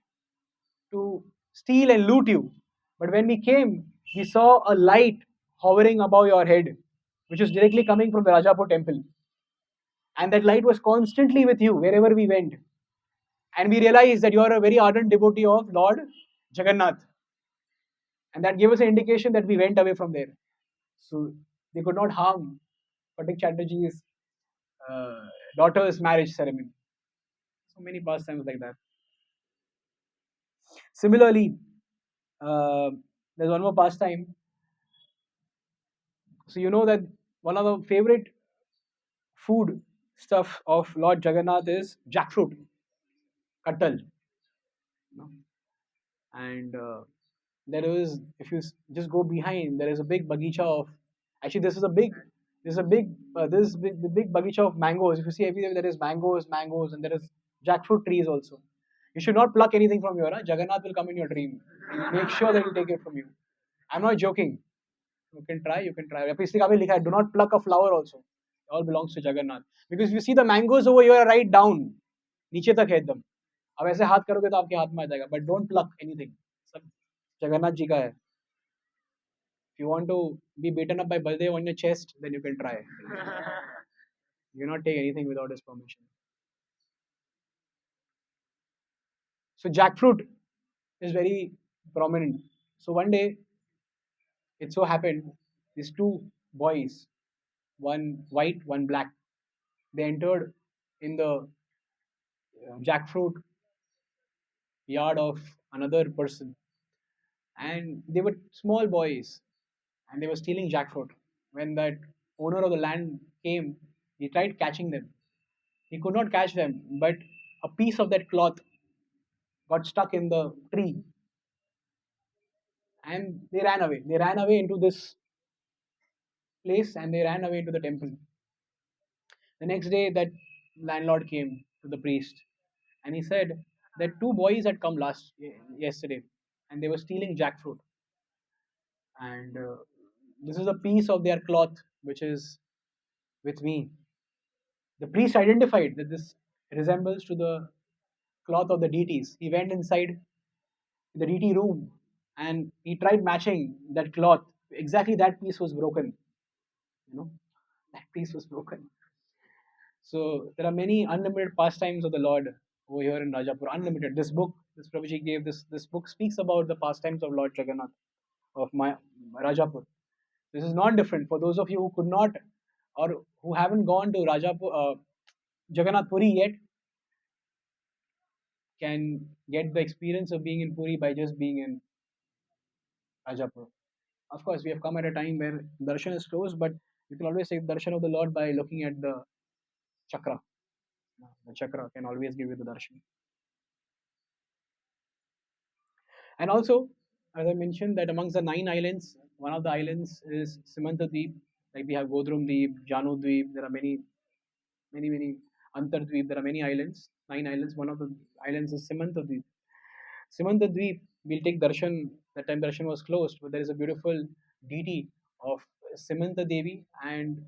to steal and loot you. But when we came, we saw a light hovering above your head, which was directly coming from the Rajapur temple. And that light was constantly with you wherever we went. And we realized that you are a very ardent devotee of Lord Jagannath. And that gave us an indication that we went away from there. So they could not harm Patik Chatterjee's uh, daughter's marriage ceremony. So many pastimes like that. Similarly, uh, there's one more pastime. So you know that one of the favorite food stuff of Lord Jagannath is jackfruit, kattal. You know? And there is, if you just go behind, there is a big bagicha of. Actually, this is big, the big bagicha of mangoes. If you see everywhere, there is mangoes, and there is jackfruit trees also. You should not pluck anything from here. Huh? Jagannath will come in your dream. Make sure that he'll take it from you. I'm not joking. You can try. You can try. इसलिए कभी लिखा है, do not pluck a flower also. It all belongs to Jagannath. Because if you see the mangoes over here right down, नीचे तक है एकदम. अब ऐसे हाथ करोगे तो आपके हाथ में आ जाएगा. But don't pluck anything. सब जगन्नाथ जी का है. If you want to be beaten up by Baldev on your chest, then you can try. You cannot take anything without his permission. So jackfruit is very prominent. So one day, it so happened, these two boys, one white, one black, they entered in the jackfruit yard of another person, and they were small boys, and they were stealing jackfruit. When that owner of the land came, he tried catching them. He could not catch them, but a piece of that cloth got stuck in the tree, and they ran away. They ran away into this place and they ran away into the temple. The next day, that landlord came to the priest and he said that two boys had come yesterday and they were stealing jackfruit. And this is a piece of their cloth which is with me. The priest identified that this resembles to the cloth of the deities. He went inside the deity room and he tried matching that cloth exactly that piece was broken. You know, that piece was broken. So there are many unlimited pastimes of the Lord over here in Rajapur. Unlimited. This book, this Prabhuji gave this book speaks about the pastimes of Lord Jagannath of my Rajapur. This is not different for those of you who could not or who haven't gone to Rajapur, Jagannath Puri yet. Can get the experience of being in Puri by just being in Rajapur. Of course, we have come at a time where darshan is closed, but you can always take darshan of the Lord by looking at the chakra. The chakra can always give you the darshan. And also, as I mentioned, that amongst the 9 islands, one of the islands is Simantadweep. Like we have Godrum Deep, Janu Dweep. There are many Antardweep. There are many islands, 9 islands. One of the islands is Simantadweep. Simantadweep, we'll take darshan. That time darshan was closed, but there is a beautiful deity of Simanta Devi and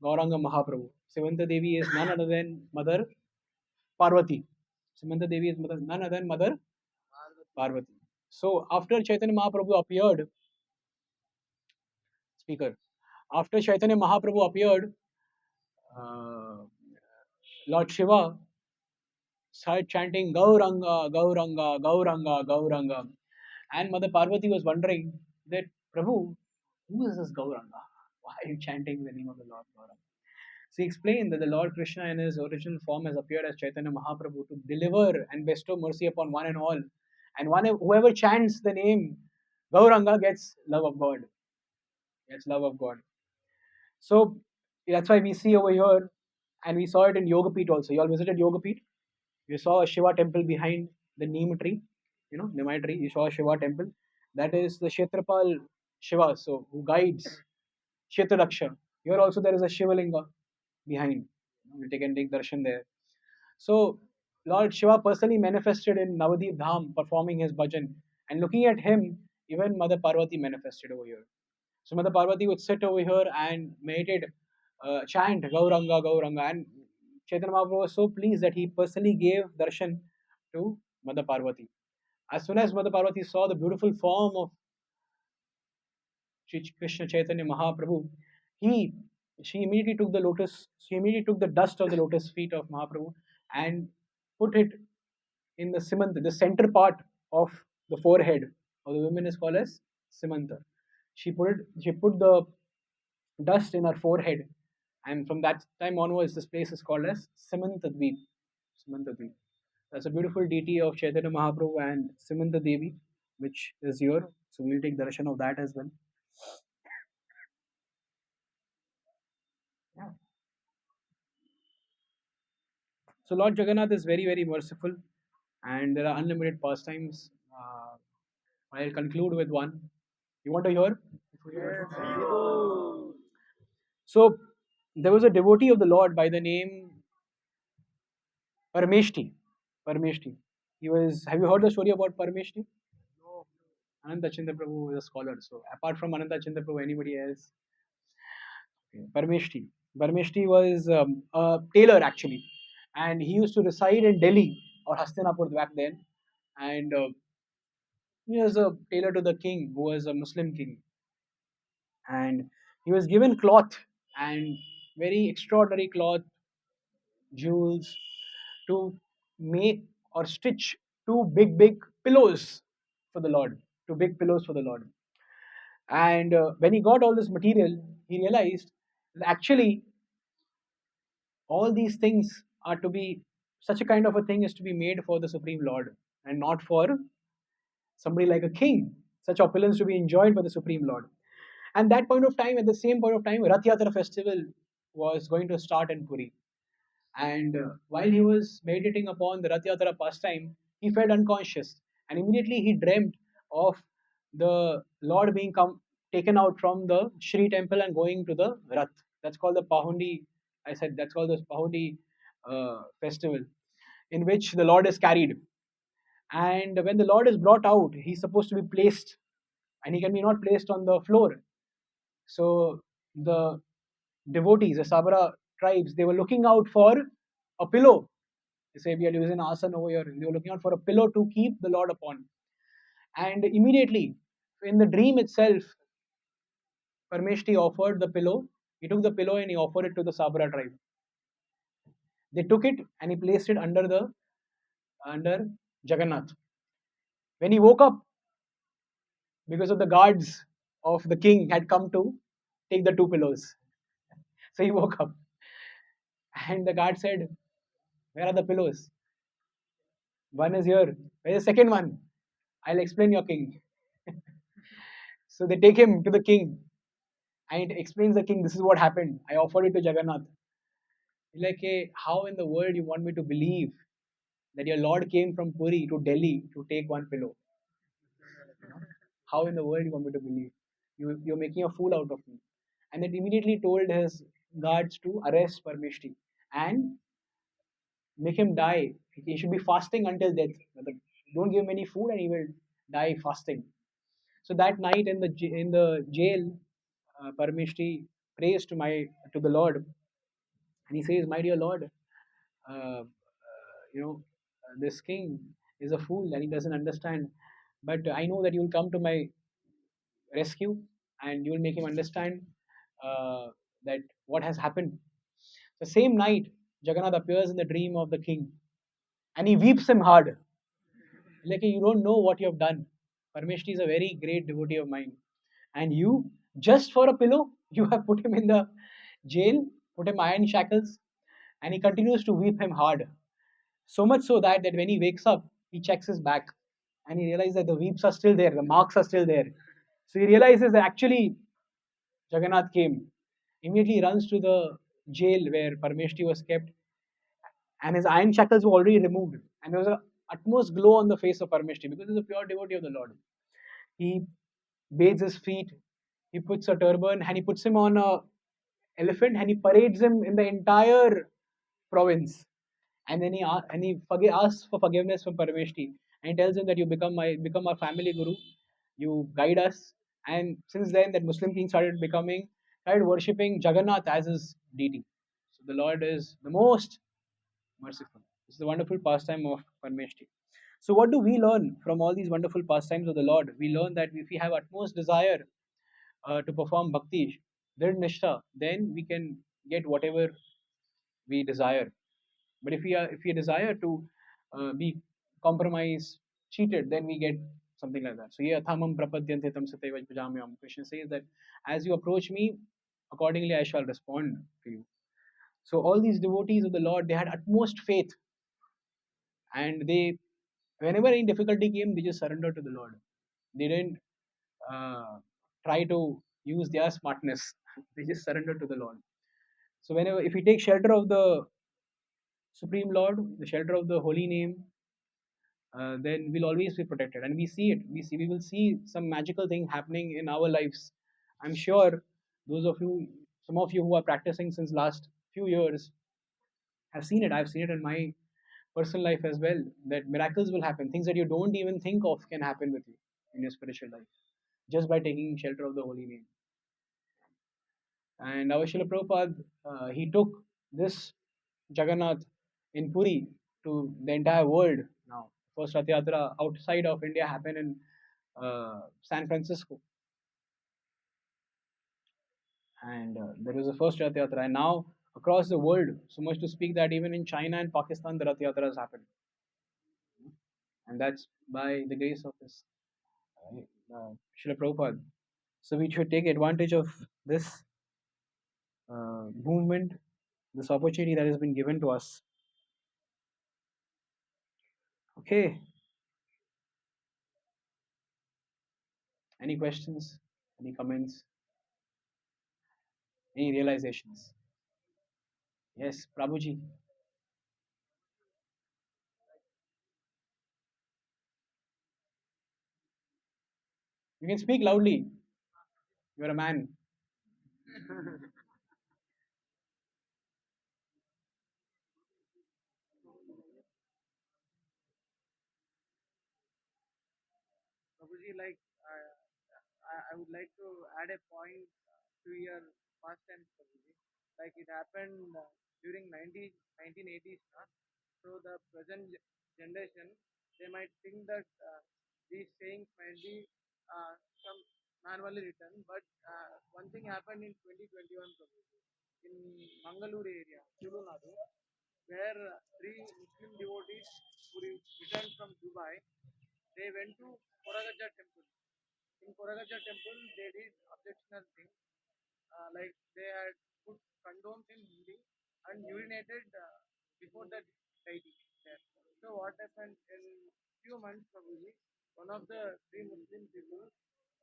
Gauranga Mahaprabhu. Simanta Devi is none other than Mother Parvati. Simanta Devi is none other than Mother Parvati. So after Chaitanya Mahaprabhu appeared, speaker, after Chaitanya Mahaprabhu appeared, uh, Lord Shiva started chanting Gauranga, Gauranga, Gauranga, Gauranga. And Mother Parvati was wondering that, Prabhu, who is this Gauranga? Why are you chanting the name of the Lord Gauranga? So he explained that the Lord Krishna in his original form has appeared as Chaitanya Mahaprabhu to deliver and bestow mercy upon one and all. And whoever chants the name Gauranga gets love of God. Gets love of God. So that's why we see over here, and we saw it in Yogapeeth also. You all visited Yogapeeth? You saw a Shiva temple behind the neem tree, Nimai tree. You saw a Shiva temple. That is the Kshetrapal Shiva, so who guides Kshetradaksha. Here also there is a Shivalinga behind. We take darshan there. So Lord Shiva personally manifested in Navadip Dham performing his bhajan. And looking at him, even Mother Parvati manifested over here. So Mother Parvati would sit over here and meditate, chant Gauranga, Gauranga. And Chaitanya Mahaprabhu was so pleased that he personally gave darshan to Mother Parvati. As soon as Mother Parvati saw the beautiful form of Shri Krishna Chaitanya Mahaprabhu, he she immediately took she immediately took the dust of the lotus feet of Mahaprabhu and put it in the simanta, the center part of the forehead of the women is called as simanta. She put the dust in her forehead, and from that time onwards, this place is called as Simantadweep. Simantadweep. That's a beautiful deity of Chaitanya Mahaprabhu and Simanta Devi, which is here. So we'll take darshan of that as well. Yeah. So Lord Jagannath is very merciful, and there are unlimited pastimes. I'll conclude with one. You want to hear? So there was a devotee of the Lord by the name Parameshti. Parameshti. He was. Have you heard the story about Parameshti? Ananta Chinda Prabhu is a scholar. So apart from Ananta Chinda Prabhu, anybody else? Okay. Parameshti. Parameshti was a tailor actually, and he used to reside in Delhi or Hastinapur back then, and he was a tailor to the king, who was a Muslim king, and he was given cloth and very extraordinary cloth, jewels, to make or stitch two big pillows for the Lord, two big pillows for the Lord. And when he got all this material, he realized that actually all these things are to be such a kind of a thing is to be made for the Supreme Lord and not for somebody like a king. Such opulence to be enjoyed by the Supreme Lord. And that point of time, at the same point of time, Rath Yatra festival was going to start in Puri. And while he was meditating upon the Rath Yatra pastime, he felt unconscious. And immediately he dreamt of the Lord being taken out from the Shri temple and going to the Rath. That's called the Pahundi. I said that's called the Pahundi festival, in which the Lord is carried. And when the Lord is brought out, he's supposed to be placed, and he can be not placed on the floor. So the devotees, the Sabara tribes, they were looking out for a pillow. They say we are using asan over here. They were looking out for a pillow to keep the Lord upon. And immediately, in the dream itself, Parmeshti offered the pillow. He took the pillow and he offered it to the Sabra tribe. They took it and he placed it under Jagannath. When he woke up, because of the guards of the king had come to take the two pillows, so he woke up and the guard said, "Where are the pillows? One is here. Where's the second one? I'll explain your king." So they take him to the king and it explains the king, "This is what happened. I offered it to Jagannath." He's like, "Hey, how in the world you want me to believe that your Lord came from Puri to Delhi to take one pillow? How in the world you want me to believe? You're making a fool out of me." And then immediately told his guards to arrest Parmeshti and make him die. He should be fasting until death. Don't give him any food and he will die fasting. So that night in the jail, Parmeshti prays to the Lord and he says, "My dear Lord, this king is a fool and he doesn't understand. But I know that you will come to my rescue and you will make him understand uh, that what has happened." The same night, Jagannath appears in the dream of the king and he weeps him hard. Like, you don't know what you have done. Parmeshti is a very great devotee of mine. And you, just for a pillow, you have put him in the jail, put him iron shackles, and he continues to weep him hard. So much so that when he wakes up, he checks his back and he realizes that the weeps are still there, the marks are still there. So he realizes that actually Jagannath came. Immediately he runs to the jail where Parmeshti was kept, and his iron shackles were already removed. And there was a utmost glow on the face of Parmeshti because he's a pure devotee of the Lord. He bathes his feet, he puts a turban, and he puts him on a elephant, and he parades him in the entire province. And then asks for forgiveness from Parameshti, and he tells him that you become our family guru, you guide us. And since then, that Muslim king started worshipping Jagannath as his deity. So the Lord is the most merciful. This is the wonderful pastime of Parmeshti. So, what do we learn from all these wonderful pastimes of the Lord? We learn that if we have utmost desire to perform bhakti, drid nishtha, then we can get whatever we desire. But if we desire to be compromised, cheated, then we get something like that. So, yeah, thamam prapadyante tam sateva bhajamyam. Krishna says that as you approach me, accordingly I shall respond to you. So, all these devotees of the Lord, they had utmost faith, and they, whenever any difficulty came, they just surrendered to the Lord. They didn't uh, try to use their smartness. They just surrendered to the Lord. So whenever, if we take shelter of the Supreme Lord, the shelter of the holy name, then we'll always be protected. And we see it. We will see some magical thing happening in our lives. I'm sure some of you who are practicing since last few years have seen it. I've seen it in my personal life as well. That miracles will happen. Things that you don't even think of can happen with you in your spiritual life just by taking shelter of the holy name. And our Srila Prabhupada, he took this Jagannath in Puri to the entire world now. First Rath Yatra outside of India happened in San Francisco. And there was the first Rath Yatra. And now across the world, so much to speak that even in China and Pakistan, the Rath Yatra has happened. And that's by the grace of his Srila Prabhupada. So we should take advantage of this movement, this opportunity that has been given to us. Okay. Any questions? Any comments? Any realizations? Yes, Prabhuji. You can speak loudly. You're a man. Prabhuji, like I would like to add a point to your past tense, Prabhuji. Like it happened during 1980s, huh? So the present generation, they might think that these sayings might be some manually written. But one thing happened in 2021 in Mangalore area, Tulunadu, where three Muslim devotees who returned from Dubai, they went to Koragaja temple. In Koragaja temple, they did objectionable things, like they had put condoms in Hindi and urinated before the deity there. So what happened in few months probably, one of the three Muslim people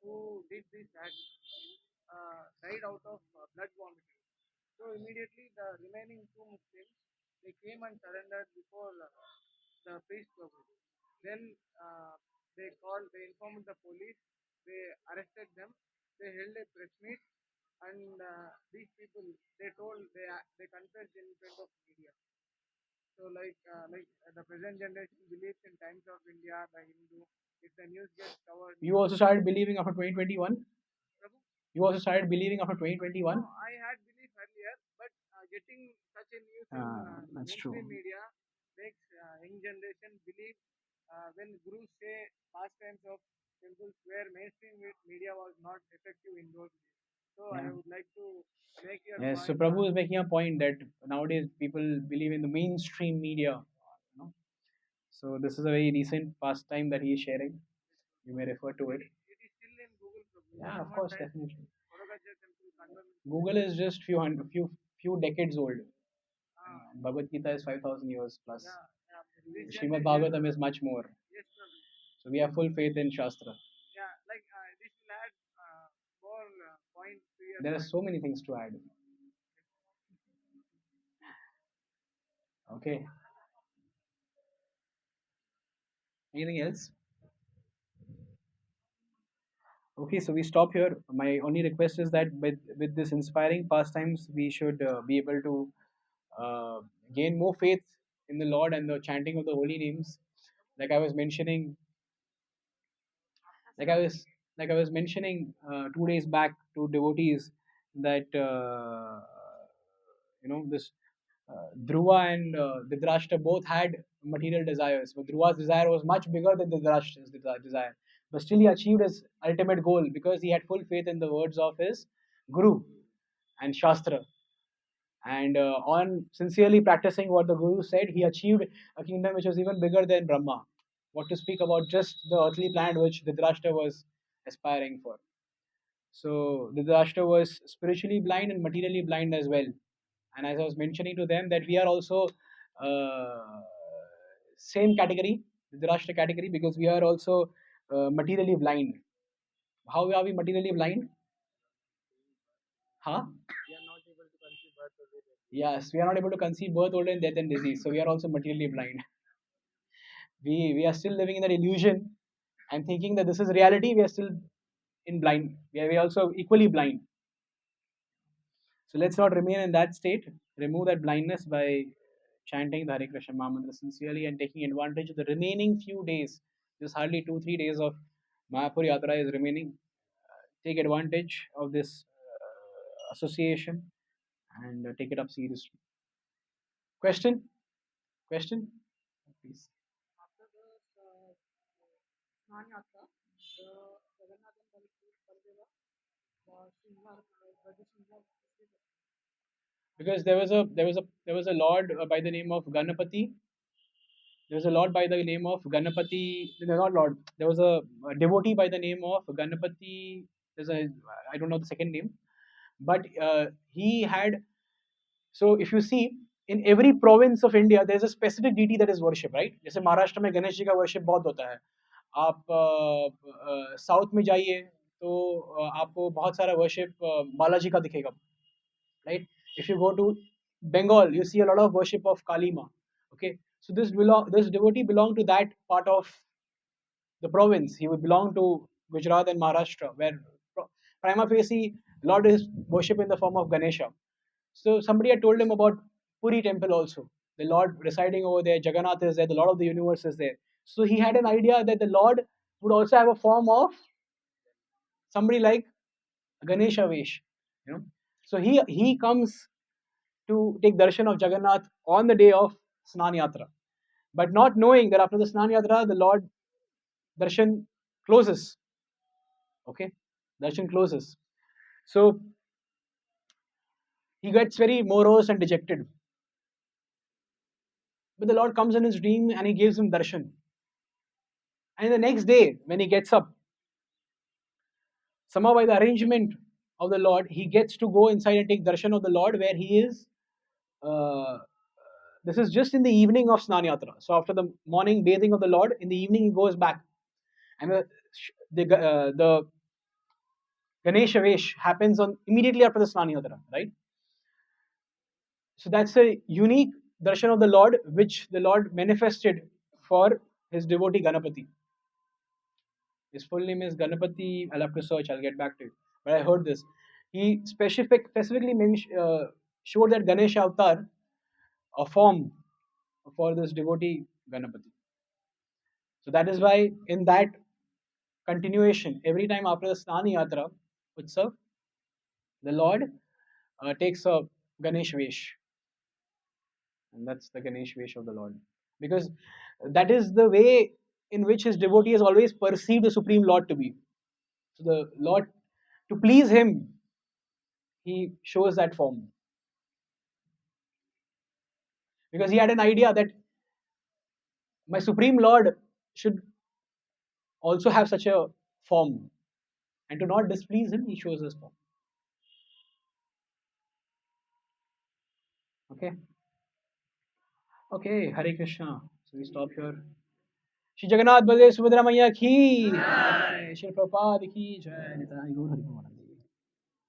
who did this act died out of blood vomiting. So immediately the remaining two Muslims, they came and surrendered before the priest probably. Then they informed the police, they arrested them, they held a press meet, and these people, they told, they confessed in front of media. So the present generation believes in Times of India, the Hindu. If the news gets covered, You also started believing after 2021? Prabhu? You also started believing after 2021? No, I had belief earlier, but getting such a news in That's true. mainstream media makes young generation believe when gurus say pastimes of temples where mainstream media was not effective in those days. So I Yeah. would like to make your Yes, so point. Prabhu is making a point that nowadays people believe in the mainstream media. You know? So this is a very recent pastime that he is sharing. You may refer to it. It is still in Google Prabhu. Yeah, of Someone course, typed definitely. Koragaja temple convent. Google is just few decades old. Ah, Bhagavad Gita is 5,000 years plus. yeah, yeah. This Srimad generation, Bhagavatam is much more. yes, Prabhu. So we have full faith in Shastra. Yeah, this will add more point to your There are point. so many things to add. Okay. Anything else? Okay, so we stop here. My only request is that with this inspiring pastimes, we should be able to uh, gain more faith in the Lord and the chanting of the holy names. Like I was mentioning, like I was like I was mentioning 2 days back to devotees that this Dhruva and Dhritarashtra both had material desires, but Dhruva's desire was much bigger than Dhritarashtra's desire. But still, he achieved his ultimate goal because he had full faith in the words of his Guru and Shastra. And on sincerely practicing what the Guru said, he achieved a kingdom which was even bigger than Brahma. What to speak about just the earthly planet which Dhritarashtra was aspiring for. So Dhritarashtra was spiritually blind and materially blind as well. And as I was mentioning to them, that we are also uh, same category, Dhritarashtra category, because we are also materially blind. How are we materially blind? Huh? Yes, we are not able to conceive birth, old, and death and disease. So we are also materially blind. We are still living in that illusion and thinking that this is reality. We are still in blind. We are also equally blind. So let's not remain in that state. Remove that blindness by chanting the Hare Krishna Mahamantra sincerely and taking advantage of the remaining few days. Just hardly 2-3 days of Mayapur Yatra is remaining. Take advantage of this association and take it up seriously. Question? Question? Please. After the Snan Yatra, the Jagannath and Baldeva, Srinivas, Srinivas, Because there was a lord by the name of Ganapati. There was a lord by the name of Ganapati. No, not lord. There was a devotee by the name of Ganapati. There's a I don't know the second name, but he had. So if you see in every province of India, there's a specific deity that is worshipped, right? जैसे महाराष्ट्र में गणेश जी का worship बहुत होता है. आप south में जाइए तो आपको बहुत सारा worship बालाजी का दिखेगा, right? If you go to Bengal, you see a lot of worship of Kalima. Okay, so this devotee belonged to that part of the province. He would belong to Gujarat and Maharashtra, where prima facie Lord is worship in the form of Ganesha. So somebody had told him about Puri temple also. The Lord residing over there, Jagannath is there, the Lord of the universe is there. So he had an idea that the Lord would also have a form of somebody like Ganesha Vesh. You know, so he comes to take darshan of Jagannath on the day of Snan Yatra, but not knowing that after the Snan Yatra, the Lord darshan closes. Okay, Darshan closes. So he gets very morose and dejected. But the Lord comes in his dream and he gives him darshan. And the next day, when he gets up, somehow by the arrangement of the Lord, he gets to go inside and take darshan of the Lord where he is. Uh, this is just in the evening of Snan Yatra. So after the morning bathing of the Lord, in the evening he goes back. And the Ganesha Vesh happens on immediately after the Snan Yatra, right? So that's a unique darshan of the Lord which the Lord manifested for his devotee Ganapati. His full name is Ganapati. I'll have to search. I'll get back to you. But I heard this. He specifically showed that Ganesha avatar a form for this devotee Ganapati. So that is why in that continuation, every time after the Snani Yatra Utsav, the Lord takes a Ganesh Vesh. And that's the Ganesh Vesh of the Lord. Because that is the way in which his devotee has always perceived the Supreme Lord to be. So the Lord, to please him, he shows that form. Because he had an idea that my Supreme Lord should also have such a form. And to not displease him, he shows his form. Okay? Okay, Hare Krishna. So we stop here. Shri Jagannath Baladev Subhadra Maya ki Jai. Shri Prabhupada ki Jai. Nitai Gaur Hari Maharaj.